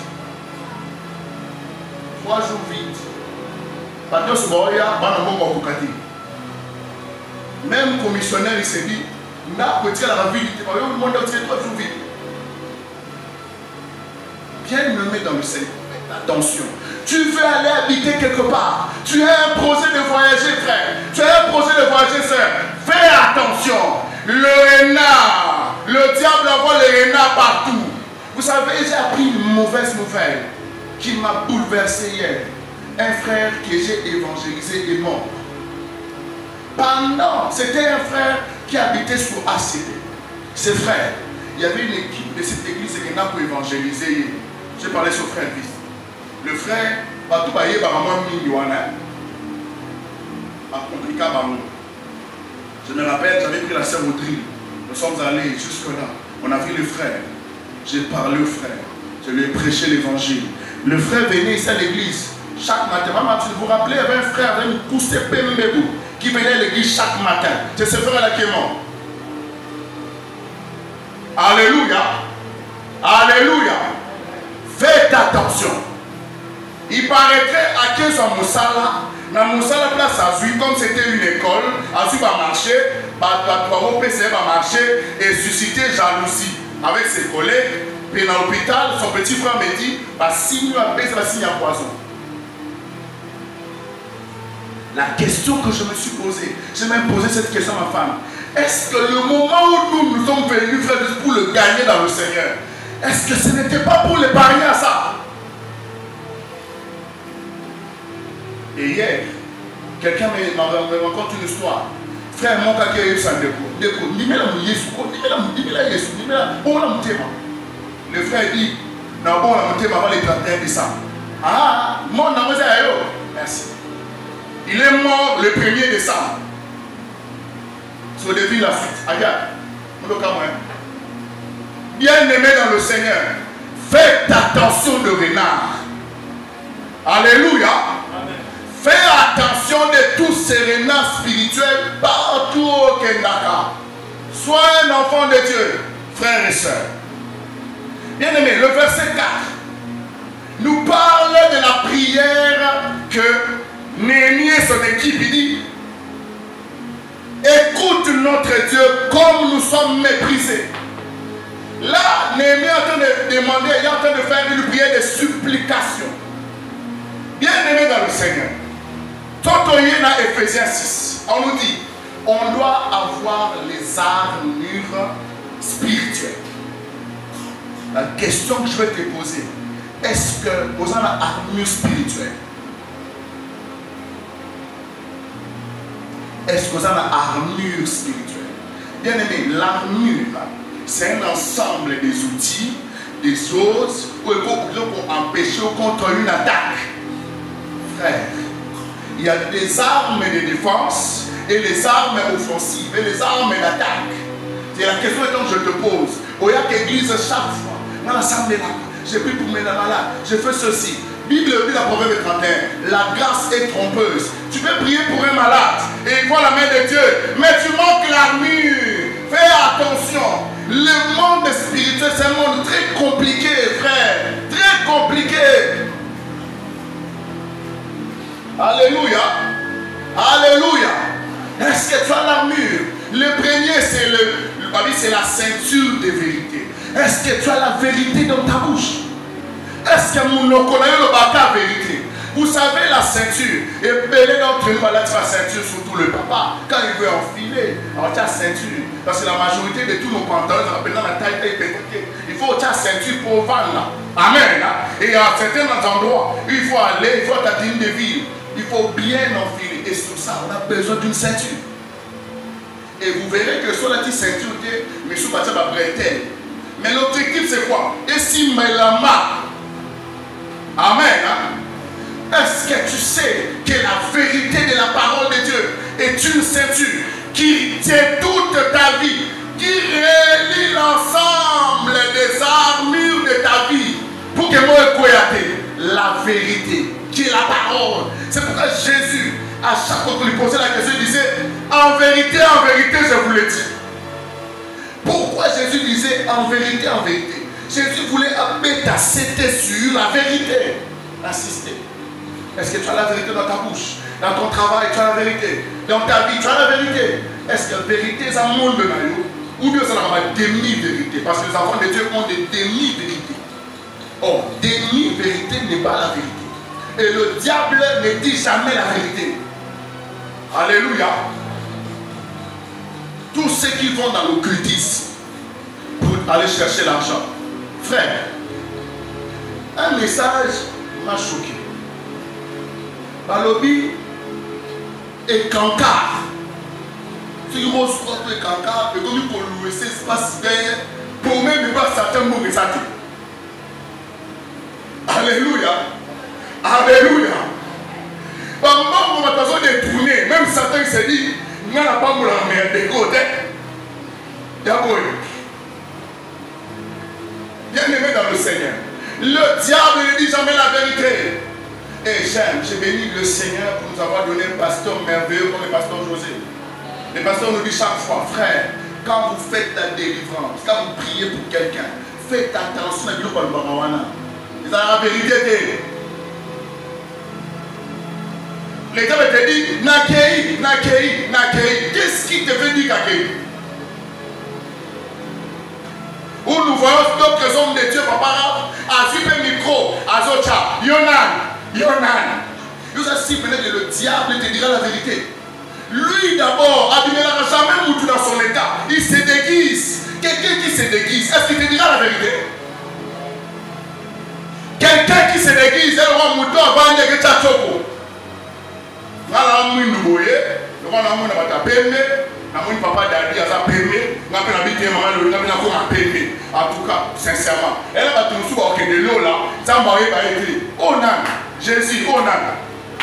3 jours vide. Même commissionnaire, il s'est dit, n'a pas tiré la ville, il monde 3 jours vide. Bien me mettre dans le Seigneur. Attention. Tu veux aller habiter quelque part. Tu as un projet de voyager, frère. Tu as un projet de voyager, sœur. Fais attention. Le renard. Le diable envoie les renards partout. Vous savez, j'ai appris une mauvaise nouvelle qui m'a bouleversé hier. un frère que j'ai évangélisé est mort. C'était un frère qui habitait sur ACD. Ses frères, il y avait une équipe de cette église qui n'a pas évangélisé. J'ai parlé sur frère Vice. Le frère, je me rappelle, j'avais pris la sœur Audrey. Nous sommes allés jusque-là. On a vu le frère. J'ai parlé au frère. Je lui ai prêché l'évangile. Le frère venait ici à l'église chaque matin. Maman, vous vous rappelez, il y avait un frère avec une poussée Pembebou qui venait à l'église chaque matin. C'est ce frère-là qui est mort. Alléluia. Alléluia. Faites attention. Il paraîtrait à 15 ans Moussala. Dans Moussala, place à Zui, comme c'était une école, à Zui va marcher, va marcher et susciter jalousie avec ses collègues. Puis dans l'hôpital, son petit frère me dit, signe à baisse, signe à poison. La question que je me suis posée, j'ai même posé cette question à ma femme. Est-ce que le moment où nous sommes venus, frère, pour le gagner dans le Seigneur, est-ce que ce n'était pas pour l'épargner à ça? Et hier, quelqu'un me raconte une histoire. Frère, mon gars qui a eu ça, le frère dit, non, bon, on a monté avant les 31 décembre. Ah, mon nom est merci. Il est mort le 1er décembre. Sur le début, la suite. Regarde, bien-aimé dans le Seigneur, faites attention de renard. Alléluia. Amen. Fais attention de tous ces renards spirituels partout au Kendaka. Sois un enfant de Dieu, frères et sœurs. Bien-aimé, le verset 4 nous parle de la prière que Néhémie et son équipe dit: écoute notre Dieu comme nous sommes méprisés. Là, Néhémie est en train de demander, il est en train de faire une prière de supplication. Bien-aimé dans le Seigneur, Totoyena Ephésiens 6, on nous dit, on doit avoir les armures spirituelles. La question que je vais te poser, est-ce que vous avez l'armure spirituelle? Est-ce que vous avez l'armure spirituelle? Bien aimé, l'armure, c'est un ensemble des outils, des choses pour empêcher contre une attaque. Frère, il y a des armes de défense et les armes offensives et les armes d'attaque. C'est la question que je te pose. Au y a l'église chaque fois, dans l'assemblée là, j'ai pris pour mes malades, j'ai fait ceci. Bible dit la Proverbe 31, la grâce est trompeuse. Tu peux prier pour un malade et il voit la main de Dieu, mais tu manques l'armure. Fais attention. Le monde spirituel, c'est un monde très compliqué, frère. Très compliqué. Alléluia. Alléluia. Est-ce que tu as l'armure? Le premier, c'est la ceinture de vérité. Est-ce que tu as la vérité dans ta bouche? Est-ce que nous connaissons le bâtard vérité? Vous savez la ceinture. Et belé d'entre nous, la ceinture, surtout le papa, quand il veut enfiler, alors tu as ceinture. Parce que la majorité de tous nos pantalons, dans la taille est pétée. Il faut que tu aies ceinture pour vendre. Amen. Et à certains endroits, il faut aller, il faut ta ligne de ville. Il faut bien enfiler. Et sur ça, on a besoin d'une ceinture. Et vous verrez que sur la petite ceinture, mais sous bâtiment va prêter. Mais l'objectif c'est quoi? Et si Melama, amen. Est-ce que tu sais que la vérité de la parole de Dieu est une ceinture qui tient toute ta vie, qui relie l'ensemble des armures de ta vie pour que moi écoute la vérité, qui est la parole. C'est pourquoi Jésus, à chaque fois qu'on lui posait la question, il disait en vérité, je vous le dis. Pourquoi Jésus disait en vérité, Jésus voulait amener ta c'était sur la vérité. Insister. Est-ce que tu as la vérité dans ta bouche? Dans ton travail, tu as la vérité. Dans ta vie, tu as la vérité. Est-ce que la vérité, c'est un monde de naïo? Ou bien c'est la demi-vérité? Parce que les enfants de Dieu ont des demi-vérités. Or, demi-vérité n'est pas la vérité. Et le diable ne dit jamais la vérité. Alléluia. Tous ceux qui vont dans l'occultisme pour aller chercher l'argent. Frère, un message m'a choqué. Balobi et Kankar. Si vous avez Kankar, et comme vous pouvez laisser espace derrière, pour même pas certains mots que ça dit. Alléluia. Alléluia. Maman, on va t'avoir détourné. Même certains se disent, il n'y a pas de la merde de côté. D'abord, bien aimé dans le Seigneur. Le diable ne dit jamais la vérité. Et j'ai béni le Seigneur pour nous avoir donné un pasteur merveilleux comme le pasteur José. Le pasteur nous dit chaque fois, frère, quand vous faites la délivrance, quand vous priez pour quelqu'un, faites attention à Dieu. C'est la vérité. Les gars te disent, Nakei. Qu'est-ce qui te fait dire Nakei? Où nous voyons d'autres hommes de Dieu, papa, à super micro, à Zocha, Yonan. Nous assis peut-être que le diable te dira la vérité. Lui d'abord, il n'aura jamais moutu dans son état. Il se déguise. Quelqu'un qui se déguise, est-ce qu'il te dira la vérité? Quelqu'un qui se déguise, elle aura mouton avant de que Tchako. Voilà, nous voyons, nous avons papa Dadi a payé, on a habité maman le a payé. En tout cas, sincèrement, elle a tout sous au Kédélo là, ça m'a été. Oh non, Jésus, oh non.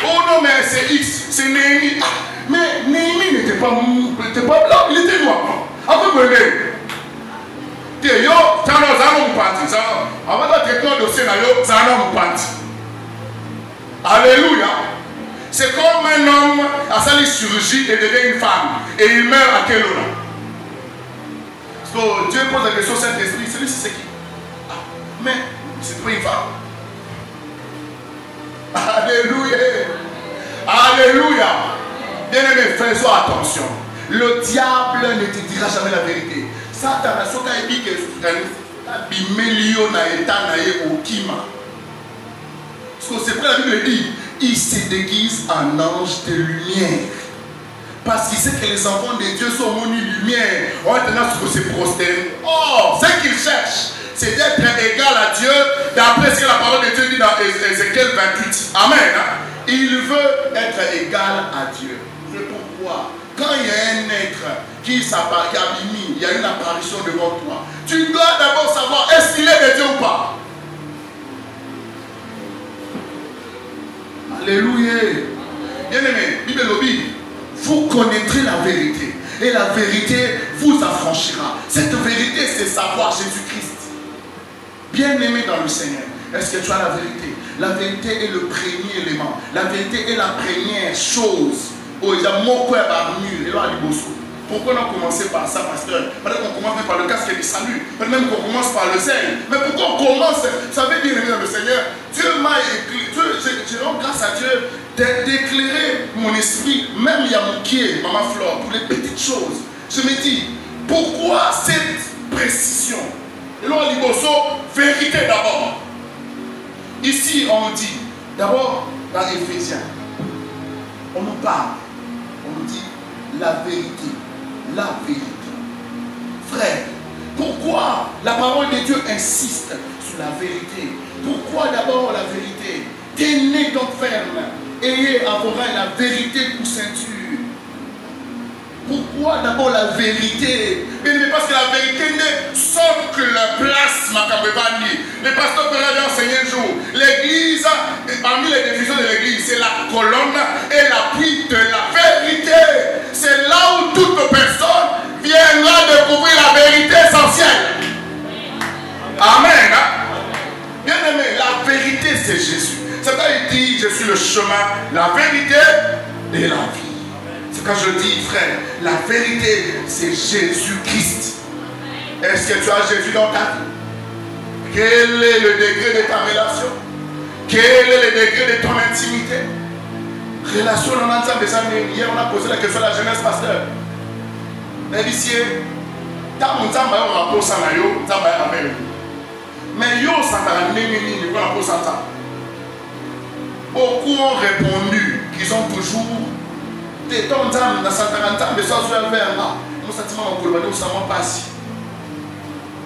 Oh non, mais c'est X, c'est Néhémie. Mais Néhémie n'était pas blanc, il était noir. Après, venez. Yo, ça n'a pas parti. Avant de traiter le dossier, ça n'a pas parti. Alléluia. C'est comme un homme à sa chirurgie et devient une femme. Et il meurt à quel honneur? Parce que Dieu pose la question au Saint-Esprit. Celui-ci c'est qui? Ah, mais c'est pas une femme. Alléluia. Alléluia. Bien-aimé, faisons attention. Le diable ne te dira jamais la vérité. Satan a dit que c'est pour la Bible dit, il se déguise en ange de lumière. Parce qu'il sait que les enfants de Dieu sont venus lumière. On a tendance à se prosterner. Oh, ce qu'il cherche, c'est d'être égal à Dieu, d'après ce que la parole de Dieu dit dans Ézéchiel 28. Amen. Il veut être égal à Dieu. C'est pourquoi, quand il y a un être qui il y a une apparition devant toi, tu dois d'abord savoir est-ce qu'il est de Dieu ou pas. Alléluia. Bien-aimé, Bible Lobby, vous connaîtrez la vérité. Et la vérité vous affranchira. Cette vérité, c'est savoir Jésus-Christ. Bien-aimé dans le Seigneur, est-ce que tu as la vérité? La vérité est le premier élément. La vérité est la première chose. Oh, il y a mon cœur barnu. Et là, il y a pourquoi on a commencé par ça, pasteur? Peut-être qu'on commence par le casque du salut. Peut-être même qu'on commence par le sel. Mais pourquoi on commence? Ça veut dire, dans le Seigneur, Dieu m'a éclairé. Je rends grâce à Dieu d'éclairer mon esprit. Même il y a mon pied, maman Flore, pour les petites choses. Je me dis, pourquoi cette précision? Et là, on dit, vérité d'abord. Ici, on dit, d'abord, dans Éphésiens, on nous parle. On nous dit la vérité. La vérité. Frère, pourquoi la parole de Dieu insiste sur la vérité? Pourquoi d'abord la vérité? Tenez donc ferme. Ayez à vos reins la vérité pour ceinture. Pourquoi d'abord la vérité? Parce que la vérité n'est sauf que la place Makabebani. Le pasteur peut l'avait enseigné un jour. L'église, parmi les définitions de l'église, c'est la colonne et l'appui de la vérité. C'est là où toute personne viendra découvrir la vérité essentielle. Amen. Bien aimé, la vérité c'est Jésus. C'est quand il dit je suis le chemin, la vérité et la vie. C'est quand je dis frère, la vérité c'est Jésus-Christ. Est-ce que tu as Jésus dans ta vie? Quel est le degré de ta relation? Quel est le degré de ton intimité? Relation dans l'ensemble des années. Hier on a posé la question à la jeunesse pasteur. Mais yo ça t'a nini pour ça. Beaucoup ont répondu qu'ils ont toujours des temps dans Satan mais ça se fait là. Mon sentiment en Colombie ça m'a passé.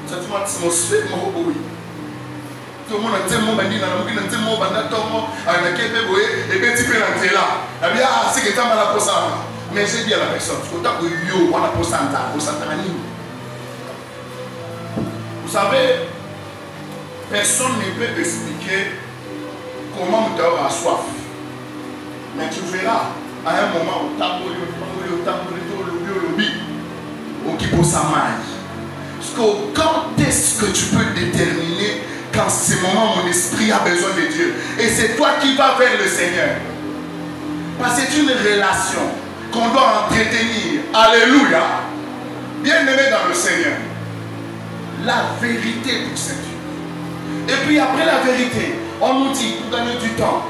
Sentiment atmosphère mon oui. Tout le monde a tellement bandit dans la boucle, tellement bandit, et bien tu peux l'entrer là. Eh bien, c'est que tu as mal à ça. Mais j'ai dit à la personne, tu as eu on a pour ça. Vous savez, personne ne peut expliquer comment tu as soif. Mais tu verras, à un moment, au tambour, quand est-ce que tu peux déterminer qu'en ce moment mon esprit a besoin de Dieu? Et c'est toi qui vas vers le Seigneur. Parce que c'est une relation qu'on doit entretenir. Alléluia. Bien-aimé dans le Seigneur. La vérité pour cette vie. Et puis après la vérité, on nous dit, pour gagner du temps,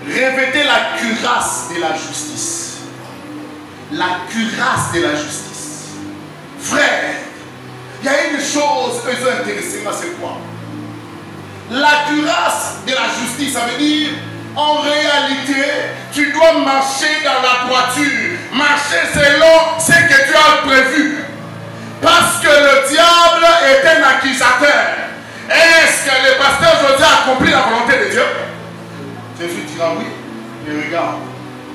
revêtez la cuirasse de la justice. La cuirasse de la justice. Frère, il y a une chose que je veux intéresser, moi c'est quoi? La cuirasse de la justice, ça veut dire, en réalité, tu dois marcher dans la droiture, marcher selon ce que tu as prévu. Parce que le diable est un accusateur. Est-ce que le pasteur José a accompli la volonté de Dieu? Jésus dira oui, mais regarde.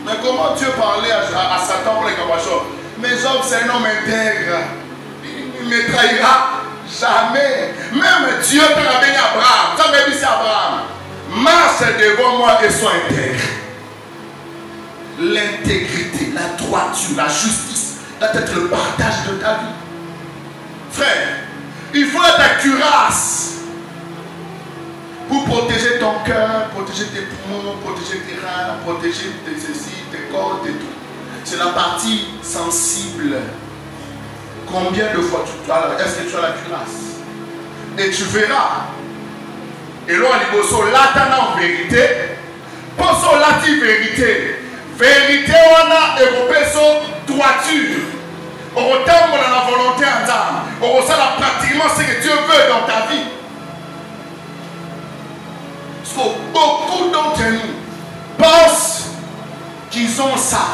Mais comment Dieu parlait à Satan pour les capachots? Mais Job, c'est un homme intègre. Il ne trahira jamais. Même Dieu peut ramener Abraham. Ça m'a dit c'est Abraham. Marche devant moi et sois intègre. L'intégrité, la droiture, la justice doit être le partage de ta vie. Frère, il faut ta cuirasse pour protéger ton cœur, protéger tes poumons, protéger tes reins, protéger tes ceci, tes cordes et tout. C'est la partie sensible. Combien de fois est-ce que tu as la cuirasse? Et tu verras. Et là, là, en vérité. Pour la vérité. Vérité, on a évoqué son droiture. Autant on a la volonté en âme. On sait pratiquement ce que Dieu veut dans ta vie. Parce que beaucoup d'entre nous pensent qu'ils ont ça.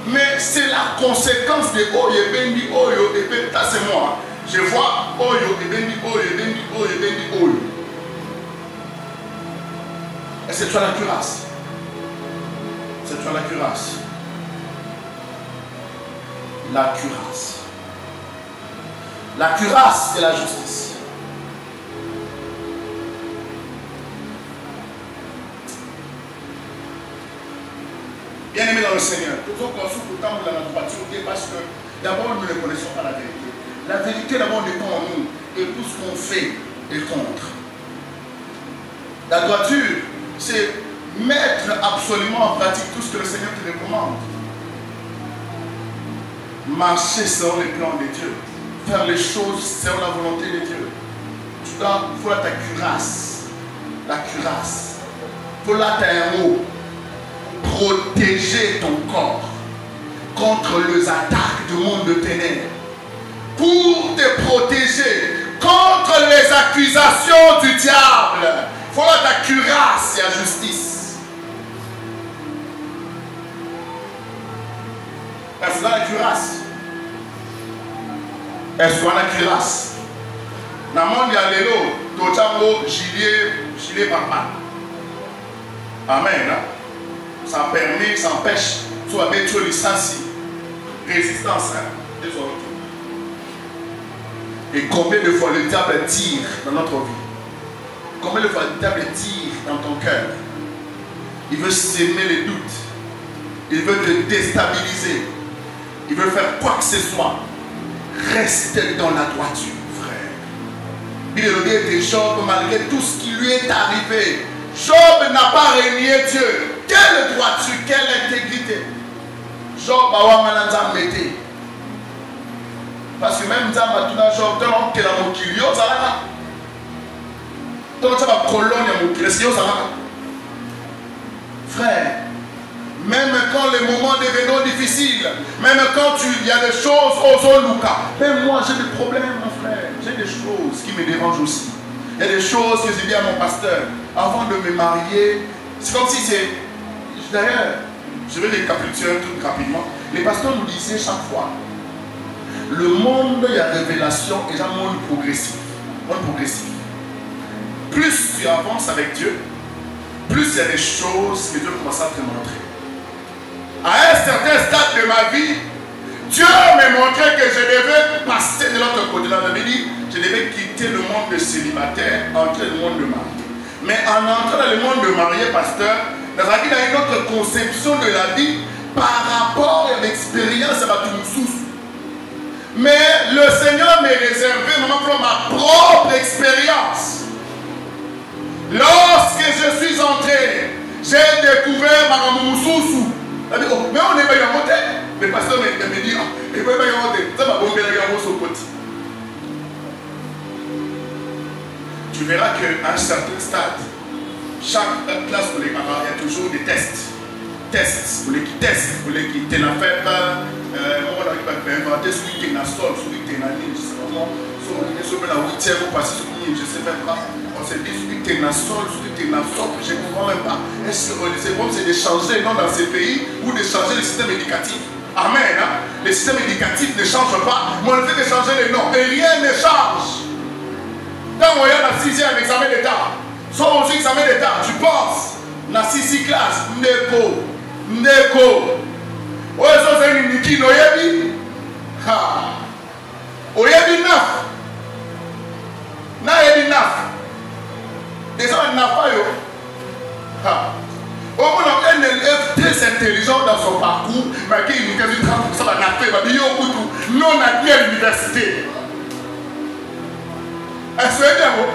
Mais c'est la conséquence de Oyo, Bendi, Oyo, et ça c'est moi. Je vois Oyo, Bendi, Oyo, Bendi, Oyo, Bendi, Oyo. Et c'est toi la cuirasse. C'est toi la cuirasse. La cuirasse. La cuirasse, c'est la justice. Bien aimé dans le Seigneur, toujours qu'on souffre autant de la droiture, parce que d'abord nous ne connaissons pas la vérité. La vérité d'abord dépend en nous et tout ce qu'on fait est contre. La droiture, c'est mettre absolument en pratique tout ce que le Seigneur te recommande. Marcher selon les plans de Dieu. Faire les choses selon la volonté de Dieu. Tu dois voir ta cuirasse. La cuirasse. Pour là, tu as un mot. Protéger ton corps contre les attaques du monde de ténèbres. Pour te protéger contre les accusations du diable. Voilà ta cuirasse et la justice. Est-ce que la cuirasse? Est-ce qu'on a la cuirasse? Dans le monde, il y a l'élo, tochamo, gilet papa. Amen. Hein? Ça permet, ça empêche, tu vas mettre le licencié. Résistance. Hein? Et combien de fois le diable tire dans notre vie? Combien de fois le diable tire dans ton cœur? Il veut s'aimer les doutes. Il veut te déstabiliser. Il veut faire quoi que ce soit. Reste dans la droiture, frère. Il est le Dieu de Job, malgré tout ce qui lui est arrivé. Job n'a pas renié Dieu. Quelle droiture, quelle intégrité. Job a oué mette. Parce que même Zamba, tout dans Job, tant qu'il a mon kilio, ça va. Tant que la colonne est mon kilio, ça va. Frère, même quand les moments deviennent difficiles, même quand il y a des choses aux Oluka, même moi j'ai des problèmes, mon frère. J'ai des choses qui me dérangent aussi. Il y a des choses que j'ai dit à mon pasteur avant de me marier. C'est comme si c'est. D'ailleurs, je vais récapituler un truc rapidement. Les pasteurs nous disaient chaque fois le monde, il y a révélation et un monde progressif. monde progressif. Plus tu avances avec Dieu, plus il y a des choses que Dieu commence à te montrer. À un certain stade de ma vie, Dieu me montrait que je devais passer de l'autre côté. Dans la vie, je devais quitter le monde de célibataire, entrer dans le monde de marié. Mais en entrant dans le monde de marié, pasteur, il y a une autre conception de la vie par rapport à l'expérience à la Toulouse. Mais le Seigneur m'a réservé ma propre expérience. Lorsque je suis entré, j'ai découvert ma Moussoussou. Mais on n'est pas y monter. Mais le pasteur me dit, il ne peut pas y monter. Ça va bomber la gamme au côté. Tu verras qu'à un certain stade, chaque classe pour les camarades, il y a toujours des tests. Tests, pour les qui testent, pour les qui t'en fait pas. On va inventer celui qui est dans le sol, celui qui est dans l'île, je sais pas comment. Celui qui est dans la 8e, ou passer sur l'île, je ne sais même pas. On s'est dit celui qui est dans le sol, celui qui est dans le sol, je ne comprends même pas. Est-ce que c'est comme c'est de changer non dans ces pays ou de changer le système éducatif? Amen. Hein? Le système éducatif ne change pas, mais on fait de changer les noms. Et rien ne change. Quand on est dans la 6e examen d'État, soit au examen d'État, tu penses, dans la 6e classe, Neko. Oye, ça c'est une Niki, Oyebi. Oyebi naf. Na yebi naf. Des gens n'ont pas yo. Au moins, un élève très intelligent dans son parcours, mais qui nous dit que ça va naître, va dire non admis à l'université. Est-ce que c'est bon?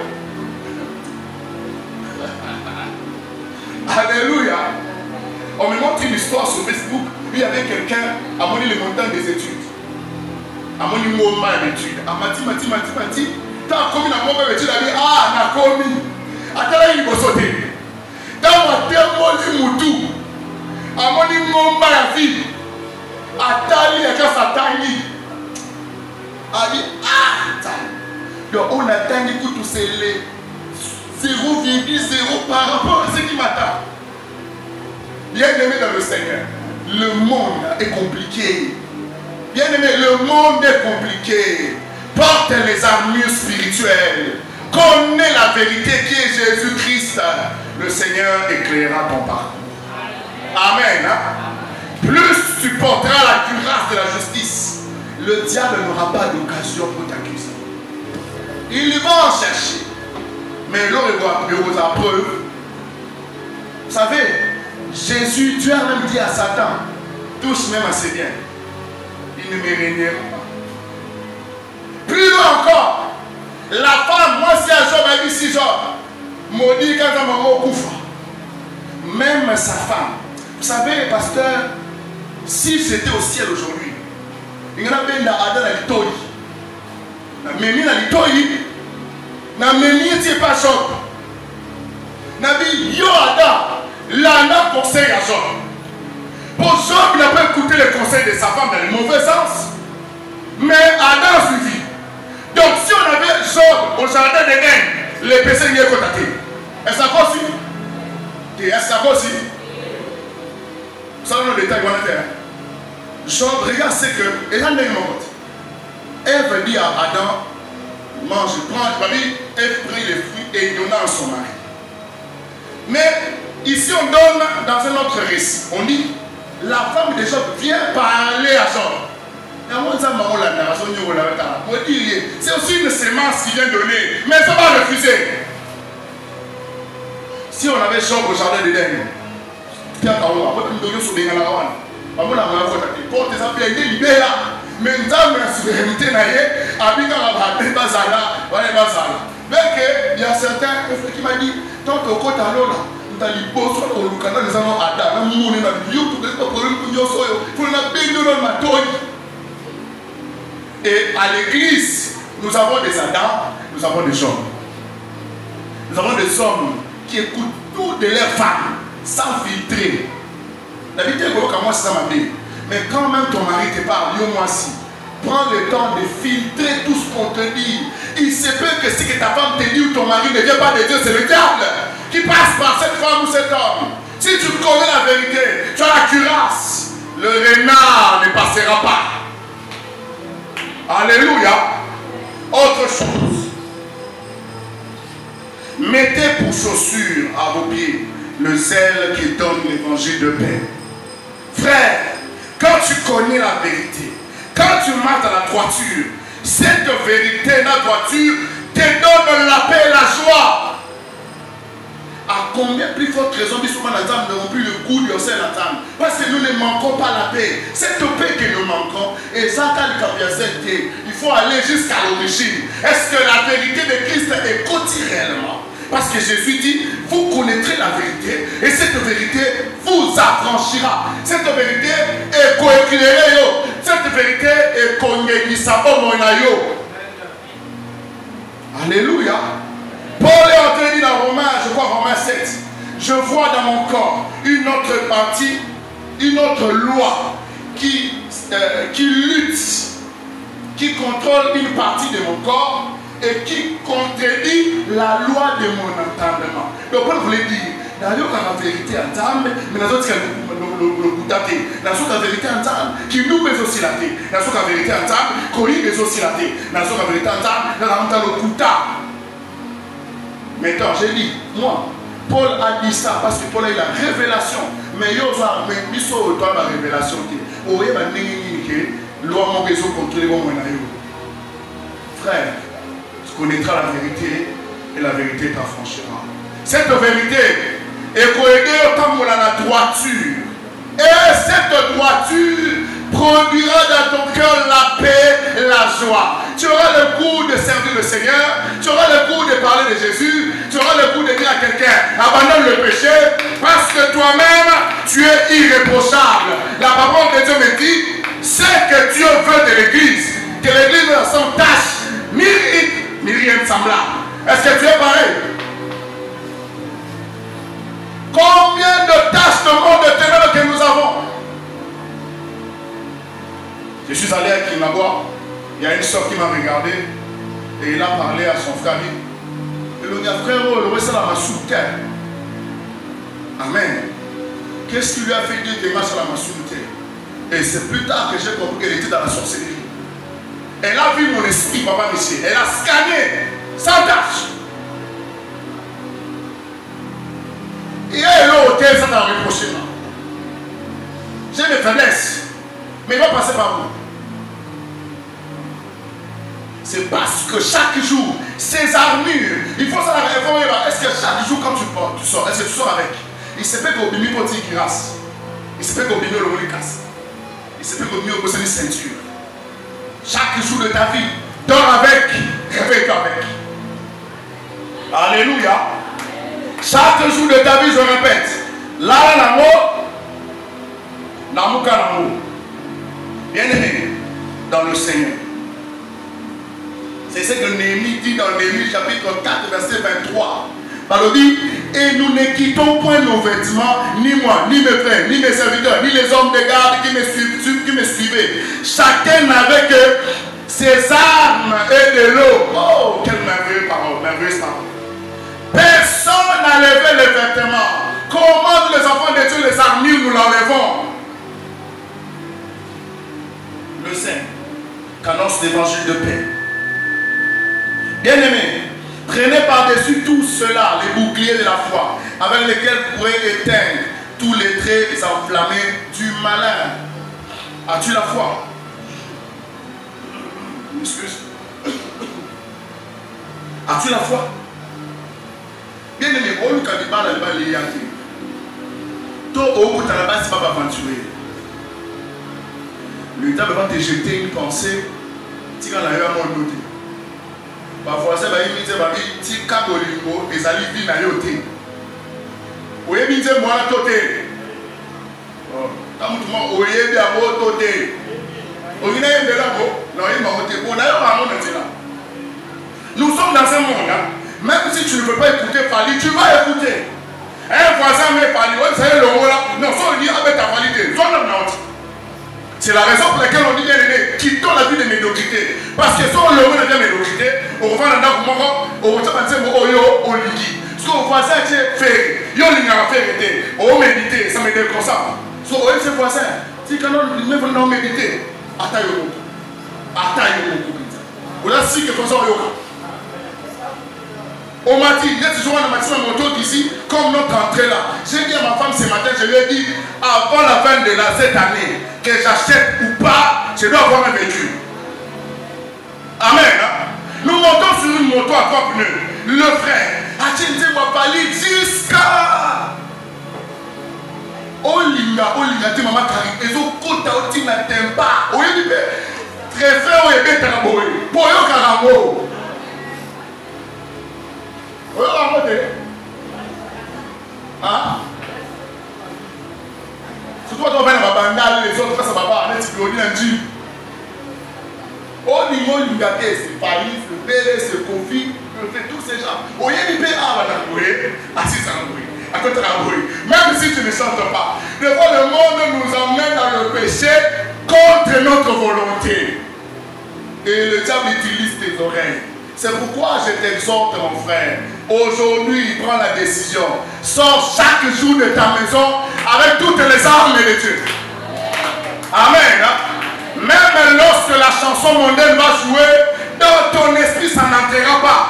Alléluia. On me montre une histoire sur Facebook. Il y avait quelqu'un à monter les montagnes des études. À monter le moment d'études. À mati. Tant commis dans mon père études, il a dit ah, n'a commis. Attends, il va sauter. Dans mon terme, moutou. À monter le moment la vie. Attends, il y a qu'à s'attendre. A dit ah, donc on attend tout c'est les 0,0 par rapport à ce qui m'attend. Bien-aimé dans le Seigneur, le monde est compliqué. Bien-aimé, le monde est compliqué. Porte les armures spirituelles. Connais la vérité qui est Jésus-Christ. Le Seigneur éclairera ton parcours. Amen. Hein? Plus tu porteras la cuirasse de la justice, le diable n'aura pas d'occasion pour t'accuser. Il va en chercher. Mais il aura preuve. Vous savez, Jésus, Dieu a même dit à Satan, touche même à ses biens. Il ne me régnera pas. Plus loin encore, la femme, moi si un jour m'a dit si genre, maudit quand on m'a recouvert. Même sa femme. Vous savez, pasteur, si j'étais au ciel aujourd'hui, il y en a bien dans la litoyi. Mais dans la litoyi, na meni ti pas choc. Na bi yo Adam, l'ana conseil à Job. Pour Job, il n'a pas écouté les conseils de sa femme dans le mauvais sens. Mais Adam suivi. Donc si on avait Job au jardin d'Éden, les péchés n'y est contacté. Est-ce que ça aussi? Est-ce que ça aussi? Ça dans le détail qu'on a fait. Job, regarde ce que. Et là, Ève dit à Adam, mange, prends, Ève prit les fruits et donna à son mari. Mais ici on donne dans un autre récit. On dit, la femme de Job vient parler à Job. C'est aussi une sémence qui vient donner, mais ça va refuser. Si on avait Job au jardin d'Éden, mais il y a certains qui m'ont dit, tant que côté à l'eau, et à l'église, nous avons des Adam, nous avons des hommes. Nous avons des hommes qui écoutent toutes leurs femmes sans filtrer. La vérité est que moi, c'est ça ma vie. Mais quand même ton mari te parle, moi aussi, prends le temps de filtrer tout ce qu'on te dit. Il se peut que ce que ta femme te dit ou ton mari ne vient pas de Dieu, c'est le diable qui passe par cette femme ou cet homme. Si tu connais la vérité, tu as la cuirasse, le renard ne passera pas. Alléluia. Autre chose. Mettez pour chaussure à vos pieds le zèle qui donne l'évangile de paix. Frère, quand tu connais la vérité, quand tu marches dans la droiture, cette vérité, la droiture, te donne la paix et la joie. À combien plus forte raison, nous n'avons plus le goût de la table. Parce que nous ne manquons pas la paix. Cette paix que nous manquons, et ça, il faut aller jusqu'à l'origine. Est-ce que la vérité de Christ est côté réellement? Parce que Jésus dit, vous connaîtrez la vérité, et cette vérité vous affranchira. Cette vérité est coéclairée. Cette vérité est connectée. Alléluia. Paul est en train de dire dans Romains, je crois Romains 7, je vois dans mon corps une autre partie, une autre loi qui lutte, qui contrôle une partie de mon corps et qui contredit la loi de mon entendement. Donc Paul voulait dire, d'ailleurs quand la vérité entame, mais dans autres la vérité entame, qui nous met aussi la tête. La vérité entame, qu'on lui met aussi la tête. La vérité entame, dans le couta. Maintenant, j'ai dit, moi, Paul a dit ça parce que Paul a eu la révélation. Mais il y a la révélation. Frère, tu connaîtras la vérité et la vérité t'affranchira. Cette vérité est cohérée autant que la droiture. Et cette droiture produira dans ton cœur la paix et la joie. Tu auras le goût de servir le Seigneur, tu auras le goût de parler de Jésus, tu auras le goût de dire à quelqu'un, abandonne le péché, parce que toi-même, tu es irréprochable. La parole de Dieu me dit, c'est que Dieu veut de l'Église, que l'Église sans tâche, ni rien de semblable. Est-ce que tu es pareil? Combien de tâches de monde de ténèbres que nous avons? Je suis allé à Kimagua, il y a une soeur qui m'a regardé et il a parlé à son frère. Et il a dit, frère, le la massoute. Amen. Qu'est-ce qui lui a fait dire qu'il marche à la massoute? Et c'est plus tard que j'ai compris qu'elle était dans la sorcellerie. Elle a vu mon esprit, papa, monsieur. Elle a scanné sans tâche. Et elle est au hôtel, ça t'a reproché. J'ai mes faiblesses. Mais il va passer par vous. C'est parce que chaque jour, ces armures, il faut ça la réformer. Est-ce que chaque jour, quand tu sors, est-ce que tu sors avec? Il se fait qu'au bimi poti qui rasse. Il se fait qu'au bimi le casse. Il se fait qu'au bimi au une ceinture. Chaque jour de ta vie, dors avec, réveille-toi avec. Alléluia. Chaque jour de ta vie, je répète, là, l'amour, bien-aimé, dans le Seigneur. C'est ce que Néhémie dit dans Néhémie chapitre 4, verset 23. Il dit, et nous ne quittons point nos vêtements, ni moi, ni mes frères, ni mes serviteurs, ni les hommes de garde qui me suivaient. Chacun avait que ses armes et de l'eau. Oh, quelle merveilleuse parole. Personne n'a levé les vêtements. Comment les enfants de Dieu, les armures, nous l'enlevons? Le Saint, qu'annonce l'évangile de paix. Bien-aimés, prenez par-dessus tout cela les boucliers de la foi, avec lesquels vous pourrez éteindre tous les traits enflammés du malin. As-tu la foi? Excuse. As-tu la foi? Bien-aimé, on nous dit pas là-bas les yaki. Toi, au bout de la base, c'est pas aventurer. Le temps va te jeter une pensée, tu vas la faire à mon côté. Parfois, ça va y dire, tu vas bolingo et ça lui vit dans le thé. Vous voyez, bien, moi, la toté. Quand tu m'as oublié, bien, moi, toté. Vous venez de là, non, il m'a ôté. On a eu un monde là. Nous sommes dans un monde, hein. Même si tu ne veux pas écouter Fali, tu vas écouter. Un voisin m'a Fali, vous savez le mot là. Non, ça on dit, ah ben ta validé. C'est la raison pour laquelle on dit bien aimé, quittons la vie de médiocrité. Parce que si on le veut de médiocrité, on va dans un moment, on va dire, on lit. Ce qu'on voisin fait, il y a une vérité. On méditer, ça me dit comme ça. Si on est ce voisin, si quand on veut méditer, attaille-le. Attaille-le. Vous l'avez si que comme ça, On m'a dit, il y a toujours un maximum de moto ici, comme notre entrée là. J'ai dit à ma femme ce matin, je lui ai dit, avant la fin de cette année, que j'achète ou pas, je dois avoir un véhicule. Amen. Hein? Nous montons sur une moto à 3 pneus. Le frère, a-t-il m'a parlé jusqu'à Olinga, tu maman Kari, et au côté où tu n'attends pas. Oui, très frère, oui, bien Taraboué. Pour eux, Caramo. Oui, on va dire. Hein? Surtout quand on va dans ma bandale, les autres, ça va pas, on est typé, un jeep. Au niveau du gâté, c'est Paris, le Bélé, c'est Kofi, tous ces gens. Au Yémi Péa, assis à l'abri, à côté de l'abri. Même si tu ne chantes pas, des fois le monde nous emmène dans le péché contre notre volonté. Et le diable utilise tes oreilles. C'est pourquoi je t'exhorte, mon frère. Aujourd'hui, prends la décision. Sors chaque jour de ta maison avec toutes les armes de Dieu. Amen. Hein? Même lorsque la chanson mondaine va jouer, dans ton esprit, ça n'entrera pas.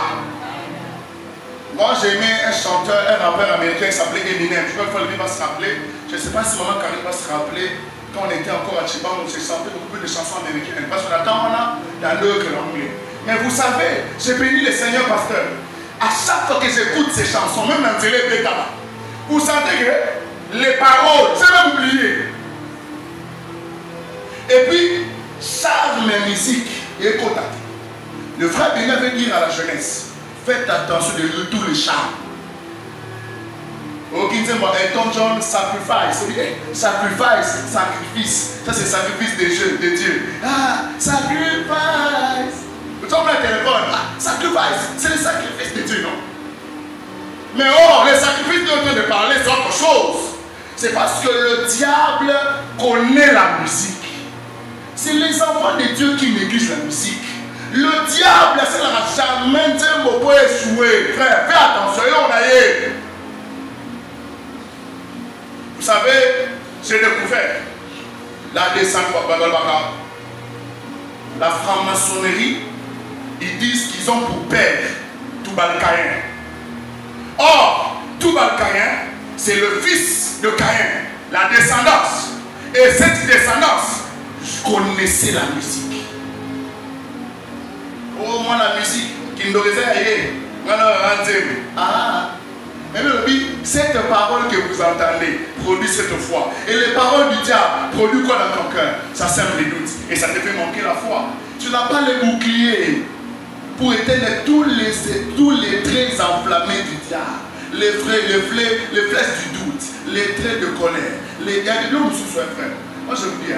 Moi, j'aimais un chanteur, un rappeur américain qui s'appelait Eminem. Je crois que lui va se rappeler. Je ne sais pas si maman Karine va se rappeler. Quand on était encore à Chiban, on s'est chanté beaucoup de chansons américaines. Parce que là, quand on a dans l'heure que l'anglais. Mais vous savez, j'ai béni le Seigneur pasteur. À chaque fois que j'écoute ces chansons, même dans le télé, vous sentez que les paroles, c'est même oublié. Et puis, charme et musique et contact. Le frère Béni avait dit à la jeunesse, faites attention de tous les charmes. Ok, Elton John, sacrifice. Sacrifice, sacrifice. Ça, c'est sacrifice de Dieu. Ah, sacrifice. Vous tombez le téléphone. Ah, sacrifice. C'est le sacrifice de Dieu, non? Mais oh, le sacrifice dont on est en train de parler, c'est autre chose. C'est parce que le diable connaît la musique. C'est les enfants de Dieu qui négligent la musique. Le diable, ça n'a jamais dit un mot pour échouer. Frère, fais attention, on a eu. Vous savez, j'ai découvert la descente la franc-maçonnerie, ils disent qu'ils ont pour père Tubal-Caïn. Or, Tubal-Caïn, c'est le fils de Caïn, la descendance. Et cette descendance connaissait la musique. Oh, moi la musique, qui nous disait, ah, mais cette parole que vous entendez produit cette foi. Et les paroles du diable produisent quoi dans ton cœur? Ça sème les doutes et ça te fait manquer la foi. Tu n'as pas les boucliers pour éteindre tous les traits enflammés du diable. Les flèches du doute, les traits de colère. Il y a des gens qui sont frères. Moi je vous dis,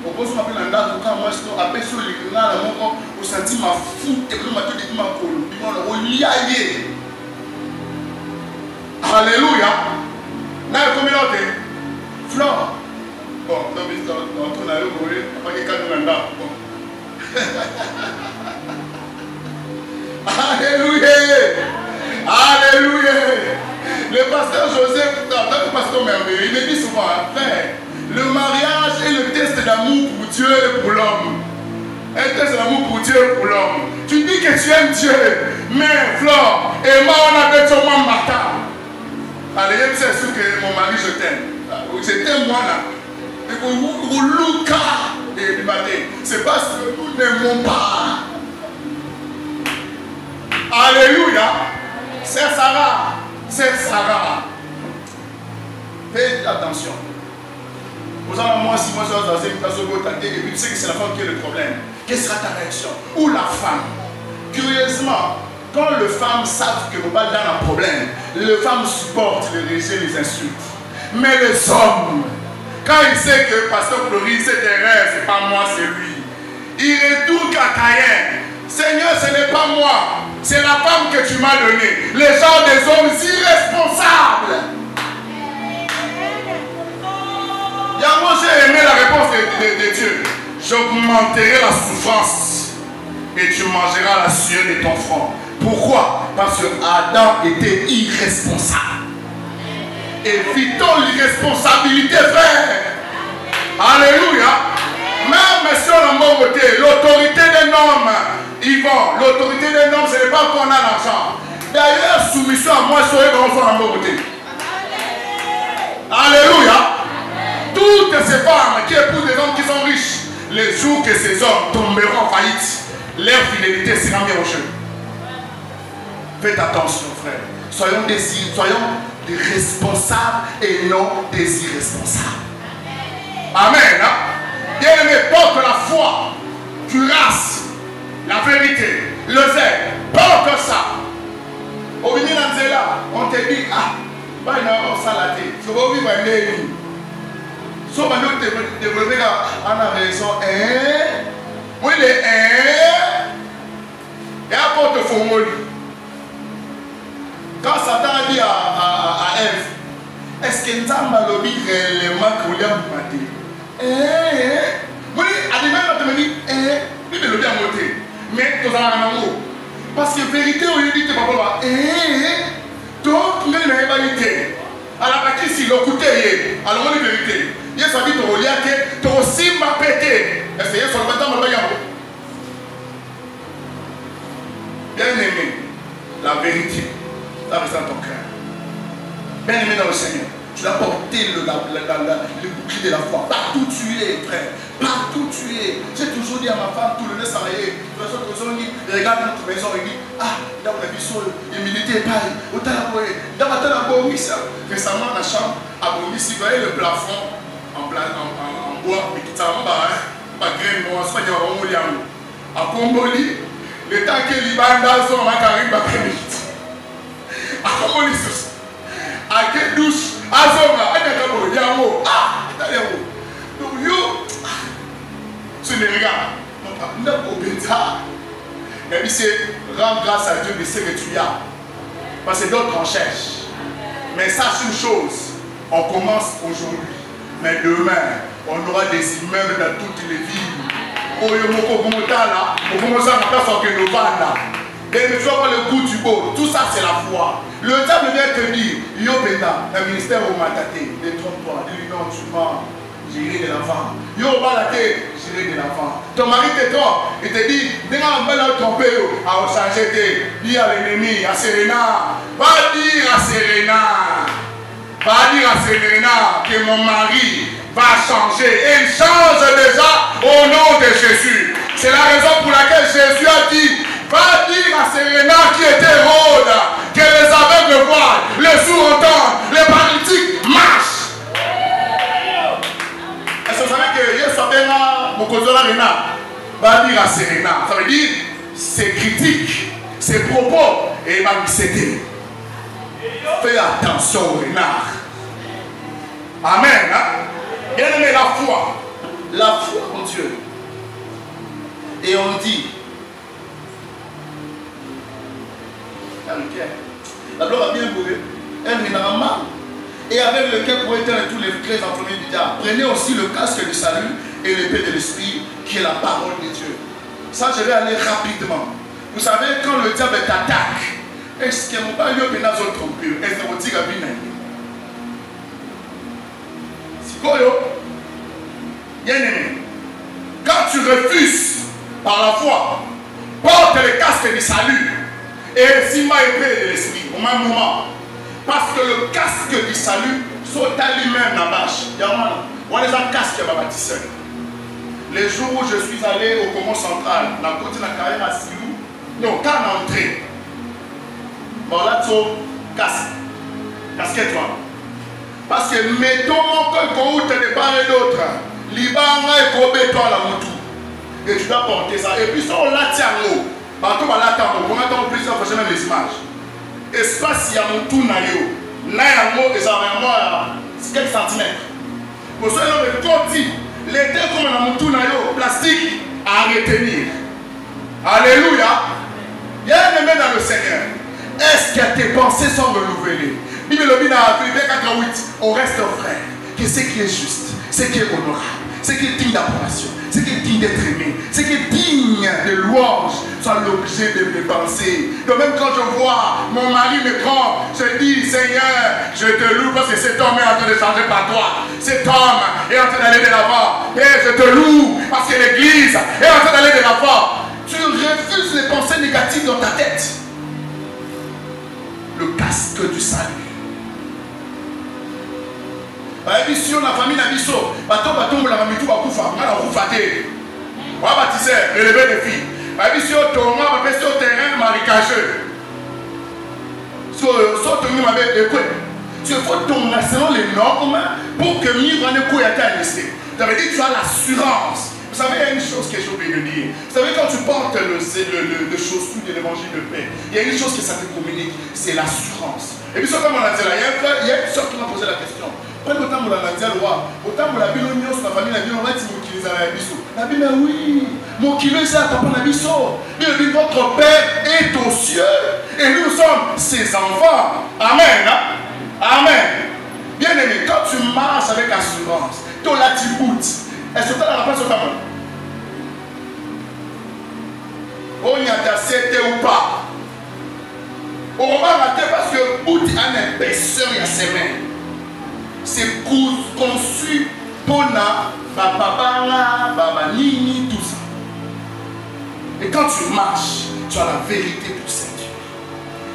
au bout de ma date, quand moi je suis appelé sur les grenades, au senti ma foute, ma tout dit ma colo, au liaillé. Alléluia. Dans la communauté, Flore. Bon, donc on a eu pas de cas. Alléluia. Alléluia. Le pasteur Joseph, le pasteur merveilleux, il me dit souvent, frère, le mariage est le test d'amour pour Dieu et pour l'homme. Un test d'amour pour Dieu et pour l'homme. Tu dis que tu aimes Dieu, mais Flore, et moi on a besoin de matin. Allez, c'est sûr que mon mari, je t'aime. Je t'aime moi là. Et vous Luca et du matin. C'est parce que nous n'aimons pas. Alléluia. C'est Sarah. C'est Sarah. Faites attention. Vous allez moi, si moi je suis dans une place où et puis tu sais que c'est la femme qui est le problème. Quelle sera ta réaction? Ou la femme? Curieusement, quand les femmes savent que vous pas dans un problème, les femmes supportent les rejet, les insultes. Mais les hommes, quand ils savent que pasteur Floris c'est derrière, c'est pas moi, c'est lui. Il retourne à Caïn. Seigneur, ce n'est pas moi, c'est la femme que tu m'as donnée. Les gens des hommes irresponsables. Il y a moi, j'ai aimé la réponse de Dieu. J'augmenterai la souffrance et tu mangeras la sueur de ton front. Pourquoi? Parce que Adam était irresponsable. Évitons l'irresponsabilité, frère. Alléluia. Même si on a mon côté, l'autorité d'un homme, Yvon, l'autorité d'un homme, ce n'est pas qu'on a l'argent. D'ailleurs, sois à moi, soyez dans son amour côté. Alléluia. Toutes ces femmes qui épousent des hommes qui sont riches, les jours que ces hommes tomberont en faillite, leur fidélité sera mise au jeu. Faites attention, frère. Soyons des responsables et non des irresponsables. Amen. Bien aimé, porte la foi, cuirasse, la vérité, le zèle. Porte ça. Au milieu de là, on te dit, ah, bah, il y a un salaté. Je vais vivre un nez. Sauf que nous développer en raison, oui, les et apporte le formol. Quand Satan a dit à Ève, est-ce que tu as malobi réellement que vous avez maté? Oui, à des mêmes, tu me dis, oui, mais le bien monté. Mais tu as un amour. Parce que vérité, on lui dit que papa, donc, tu n'as pas été. À la partie, si l'on coûtait, alors on dit vérité. Il faut dire que tu as aussi ma pété. Essayez sur le matin, bien aimé, la vérité, ça reste dans ton cœur. Bien aimé dans le Seigneur, tu dois porter le bouclier de la foi. Partout tu es, frère. Partout tu es. J'ai toujours dit à ma femme, tout le monde salarié, de toute façon, regarde notre maison, il dit, ah, dans la vie, l'humilité est pareille. Dans la Boris, récemment, dans la chambre, à Boris, il voyait le plafond en bois, mais qui t'a pas graine, on se fait dire, on va à Comboli, le temps que l'Ibanda sont en carré, il va très vite. À Comboli, à quelle douche, à Zoma, à Nakabo, Yamo, ah, t'as les roues. Donc, yo, ce n'est rien. On n'a pas obéta. Et puis, c'est rendre grâce à Dieu de ce que tu as. Parce que d'autres en cherchent. Mais sache une chose, on commence aujourd'hui. Mais demain, on aura des immeubles dans toutes les villes. Tout ça, c'est la foi. Le diable vient te dire, yo bena, un ministère au mataté, détrompe-toi, dis-lui non, tu mens, j'irai de l'enfant. Yo balaté, j'irai de l'enfant. Ton mari te trompe, il te dit, on va le tromper, à changer, dis à l'ennemi, à Serena, va dire à Serena. Va dire à Serena que mon mari va changer. Et il change déjà au nom de Jésus. C'est la raison pour laquelle Jésus a dit, va dire à Serena qui était rôde, que les aveugles voient, les sourds entendent, les paralytiques marchent. Est-ce que vous savez que Yesabena, mon cousin Rena, va dire à Serena, ça veut dire ses critiques, ses propos, et il va lui céder. Fais attention au renard. Amen. Bien aimé, la foi, mon Dieu. Et on dit, la gloire a bien brûlé, elle n'a mal. Et avec lequel pour éteindre tous les clés enflammées du diable. Prenez aussi le casque du salut et l'épée de l'esprit, qui est la parole de Dieu. Ça, je vais aller rapidement. Vous savez, quand le diable t'attaque, est-ce que mon père lui a bien trompé? Est-ce que vous dites à bien? Bien aimé, quand tu refuses par la foi, porte le casque du salut et si ma épée de l'esprit au même moment. Parce que le casque du salut saute à lui-même la vache. On les a casque à bâtisseur. Les jours où je suis allé au Congo central, la côte de la carrière à Silou, non, quand on est entré, bon là, tu casque. Casquette-toi. Parce que mettons mon cœur de part et d'autre. Libanga et Kobe toi la motu. Et tu dois porter ça. Et puis ça on l'a tient en haut. Bateau va l'attendre. Pour maintenant plusieurs fois même les images. Espace il y a mon tout naïo. Naïo et ça va moi quelques centimètres. Pour cela le côté les deux comme dans mon tout naïo plastique à retenir. Alléluia. Bien aimé dans le Seigneur. Est-ce que tes pensées sont renouvelées? Bible le Bina à Philippiens 4:8. On reste frère. Que ce qui est juste, ce qui est honorable, ce qui est digne d'approbation, ce qui est digne d'être aimé, ce qui est digne de louange, soit l'objet de mes pensées. Donc même quand je vois mon mari me prend, je dis Seigneur, je te loue parce que cet homme est en train de changer par toi. Cet homme est en train d'aller de l'avant. Et je te loue parce que l'église est en train d'aller de l'avant. Tu refuses les pensées négatives dans ta tête. Le cas. casque du salut. Si on a famille Nabiso, bateau, la mitou va couper, on va baptiser, élever les filles. Si on tombe, on va passer au terrain marécageux. Si on tombe, on va faire des coups. Il faut tomber selon les normes pour que Mivre ne couille à ta liste. Ça veut dire que tu as l'assurance. Vous savez, il y a une chose que j'ai oublié de dire. Vous savez, quand tu portes le chaussure de l'évangile de paix, il y a une chose que ça te communique, c'est l'assurance. Et puis, comme on a dit là, il y a une sorte qui m'a posé la question. Quand autant on a dit à loi, autant on a dit sur la famille, on va dire qu'il est à la biso. La Bible, oui, mon kilo est à papa la biso. Il dit votre Père est aux cieux et nous sommes ses enfants. Amen. Hein? Amen. Bien aimé, quand tu marches avec assurance, tu as la tiboute. Est-ce que tu as la place au tabac? On y a d'accepté ou pas? On va rater parce que bout a une épaisseur et ses mains. C'est conçu pour Baba, Baba Nini, tout ça. Et quand tu marches, tu as la vérité pour Seigneur.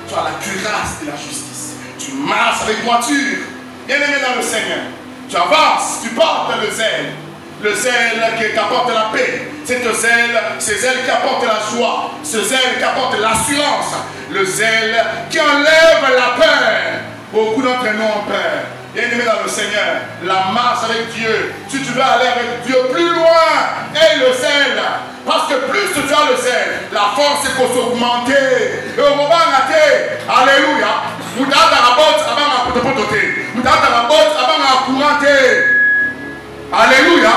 Tu as la cuirasse de la justice. Tu marches avec voiture. Bien aimé dans le Seigneur. Tu avances, tu portes le zèle. Le zèle qui apporte la paix. C'est le zèle, qui apporte la joie. Ce zèle qui apporte l'assurance. Le zèle qui enlève la peur. Beaucoup d'entre nous ont peur. Bien aimé dans le Seigneur, la marche avec Dieu, si tu veux aller avec Dieu plus loin, et le zèle. Parce que plus tu as le zèle, la force est qu'on s'augmente. Et au moment où alléluia, vous avez la botte avant de pototer. Vous avez la botte avant de couranter. Alléluia.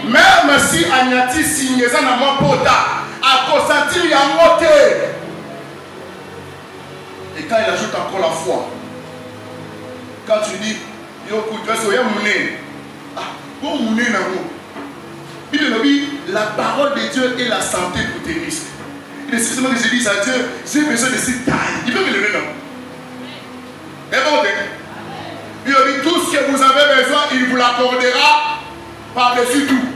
Même si Agnati signe ça dans mon pota, à consentir il y a monté. Et quand il ajoute encore la foi, quand tu dis, la parole de Dieu est la santé pour tes muscles. Il est seulement que je dis à Dieu, j'ai besoin de cette taille. Il peut me lever, non? Et bon, il dit tout ce que vous avez besoin, il vous l'accordera par-dessus tout.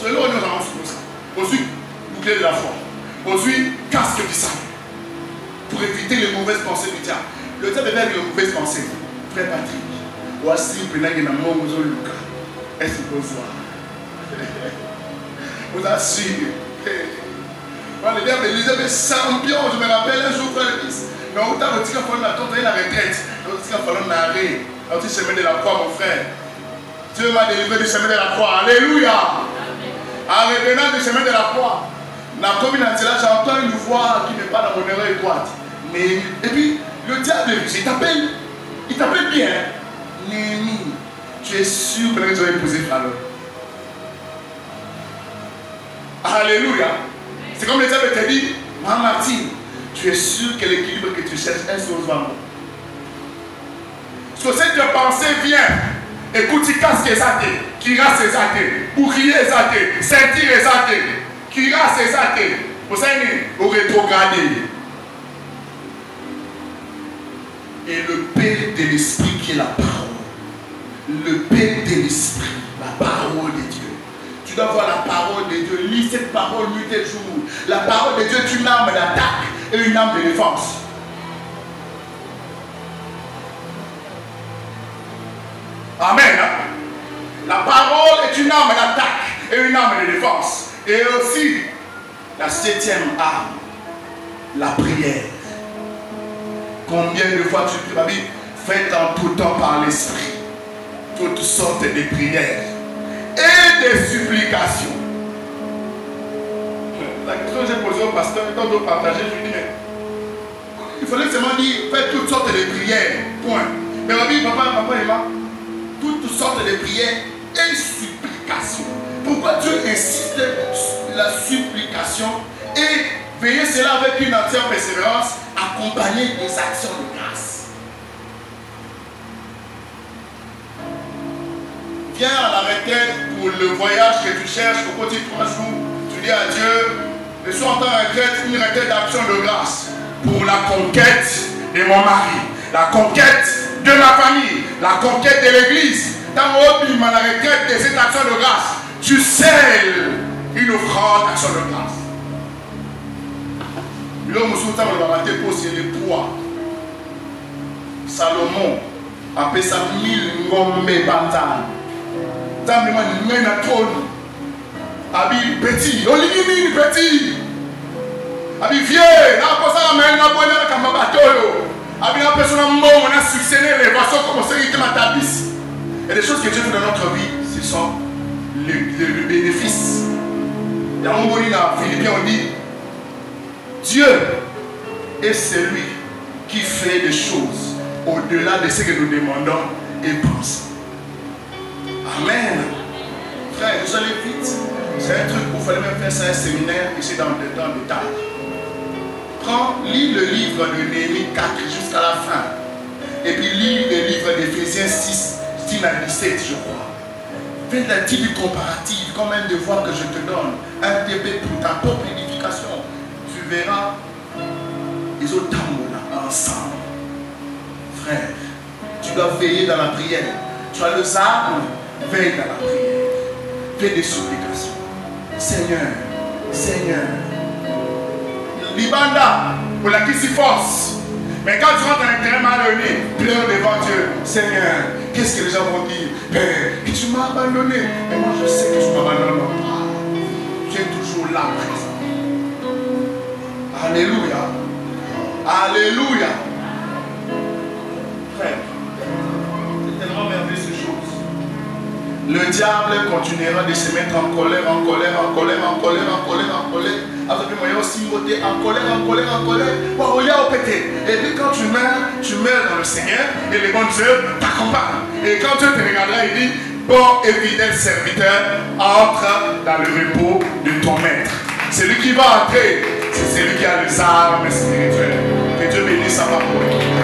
C'est là où nous avons sur ça. Ensuite, bouclier de la foi. Ensuite, casque du salut. Pour éviter les mauvaises pensées du diable. Le diable est avec les mauvaises pensées. Frère Patrick, voici le pénal qui est dans mon Lucas. Est-ce que vous voir? Vous assure. Le diable Elisabeth champion, je me rappelle un jour, frère le fils. Non, autant le tigre fallu attendre la retraite. Le tigre fallu narrer. Dans le chemin de la croix, mon frère. Dieu m'a délivré du chemin de la croix. Alléluia. En revenant du chemin de la croix, dans la communauté là, j'entends une voix qui n'est pas dans mon oreille droite. Mais, et puis, le diable, il t'appelle bien. Némi, tu es sûr que tu vas épouser Pharaon. Alléluia. C'est comme le diable te dit, ma Martine, tu es sûr que l'équilibre que tu cherches est sur toi. Parce que cette pensée vient, écoute, tu casses les athées, qui rase les athées, bouclier les athées, ceinture les athées, qui rase les athées. Vous savez, au rétrogradé. Et le paix de l'esprit qui est la parole. Le paix de l'esprit, la parole de Dieu. Tu dois voir la parole de Dieu. Lis cette parole nuit et jour. La parole de Dieu est une arme d'attaque et une arme de défense. Amen. Hein? La parole est une arme d'attaque et une arme de défense. Et aussi, la 7e arme, la prière. Combien de fois tu pries, Babi? Faites en tout temps par l'esprit toutes sortes de prières et de supplications. La question que j'ai posée au pasteur, quand on partageait, je lui dis, mais il fallait seulement dire, faites toutes sortes de prières, point. Mais Babi, papa et maman, toutes sortes de prières et supplications. Pourquoi Dieu insiste sur la supplication et veillez cela avec une entière persévérance, accompagnée des actions de grâce. Viens à la retraite pour le voyage que tu cherches au côté de 3 jours. Tu dis à Dieu, je suis en temps de retraite, une retraite d'action de grâce pour la conquête de mon mari, la conquête de ma famille, la conquête de l'église. Dans la retraite de cette action de grâce, tu scelles une offrande d'action de grâce. L'homme sous le c'est le poids. Salomon appelle ça 1000 ngombe bataille. Tant que il mène à trône. Abi petit, on limite petit. Abi vieux, là pour ça mène à bonne comme bateau. Abi la personne mort, on a succédé les poissons comme ça qui m'a tabis. Et les choses que Dieu fait dans notre vie, ce sont le bénéfice. Dans mon mot dans Philippiens on dit Dieu est celui qui fait des choses au-delà de ce que nous demandons et pensons. Amen. Frère, vous allez vite. C'est un truc où il fallait même faire ça un séminaire ici dans le détail. Lis le livre de Néhémie 4 jusqu'à la fin. Et puis lis le livre d'Éphésiens 6, 10 à 17, je crois. Fais la petite comparative, quand même de voir que je te donne un TP pour ta propre édification. Tu verras les autres là ensemble. Frère, tu dois veiller dans la prière. Tu as le armes, veille dans la prière. Fais des supplications. Seigneur, Seigneur. Libanda, pour la qui s'y force. Mais quand tu rentres dans l'intérêt malhonnête, pleure devant Dieu. Seigneur, qu'est-ce que les gens vont dire? Père, que tu m'as abandonné. Mais moi je sais que tu ne m'abandonnes pas. Tu es toujours là présent. Alléluia. Alléluia. Frère, c'est tellement merveilleux ces choses. Le diable continuera de se mettre en colère, en colère, en colère, en colère, en colère, en colère. Avec les moyens aussi voter en colère, en colère, en colère. Bon, il y a au pété. Et puis quand tu meurs dans le Seigneur et les bonnes œuvres t'accompagnent. Et quand Dieu te regardera, il dit, bon et fidèle serviteur, entre dans le repos de ton maître. Celui qui va entrer, c'est celui qui a les armes spirituelles. Que Dieu bénisse sa parole.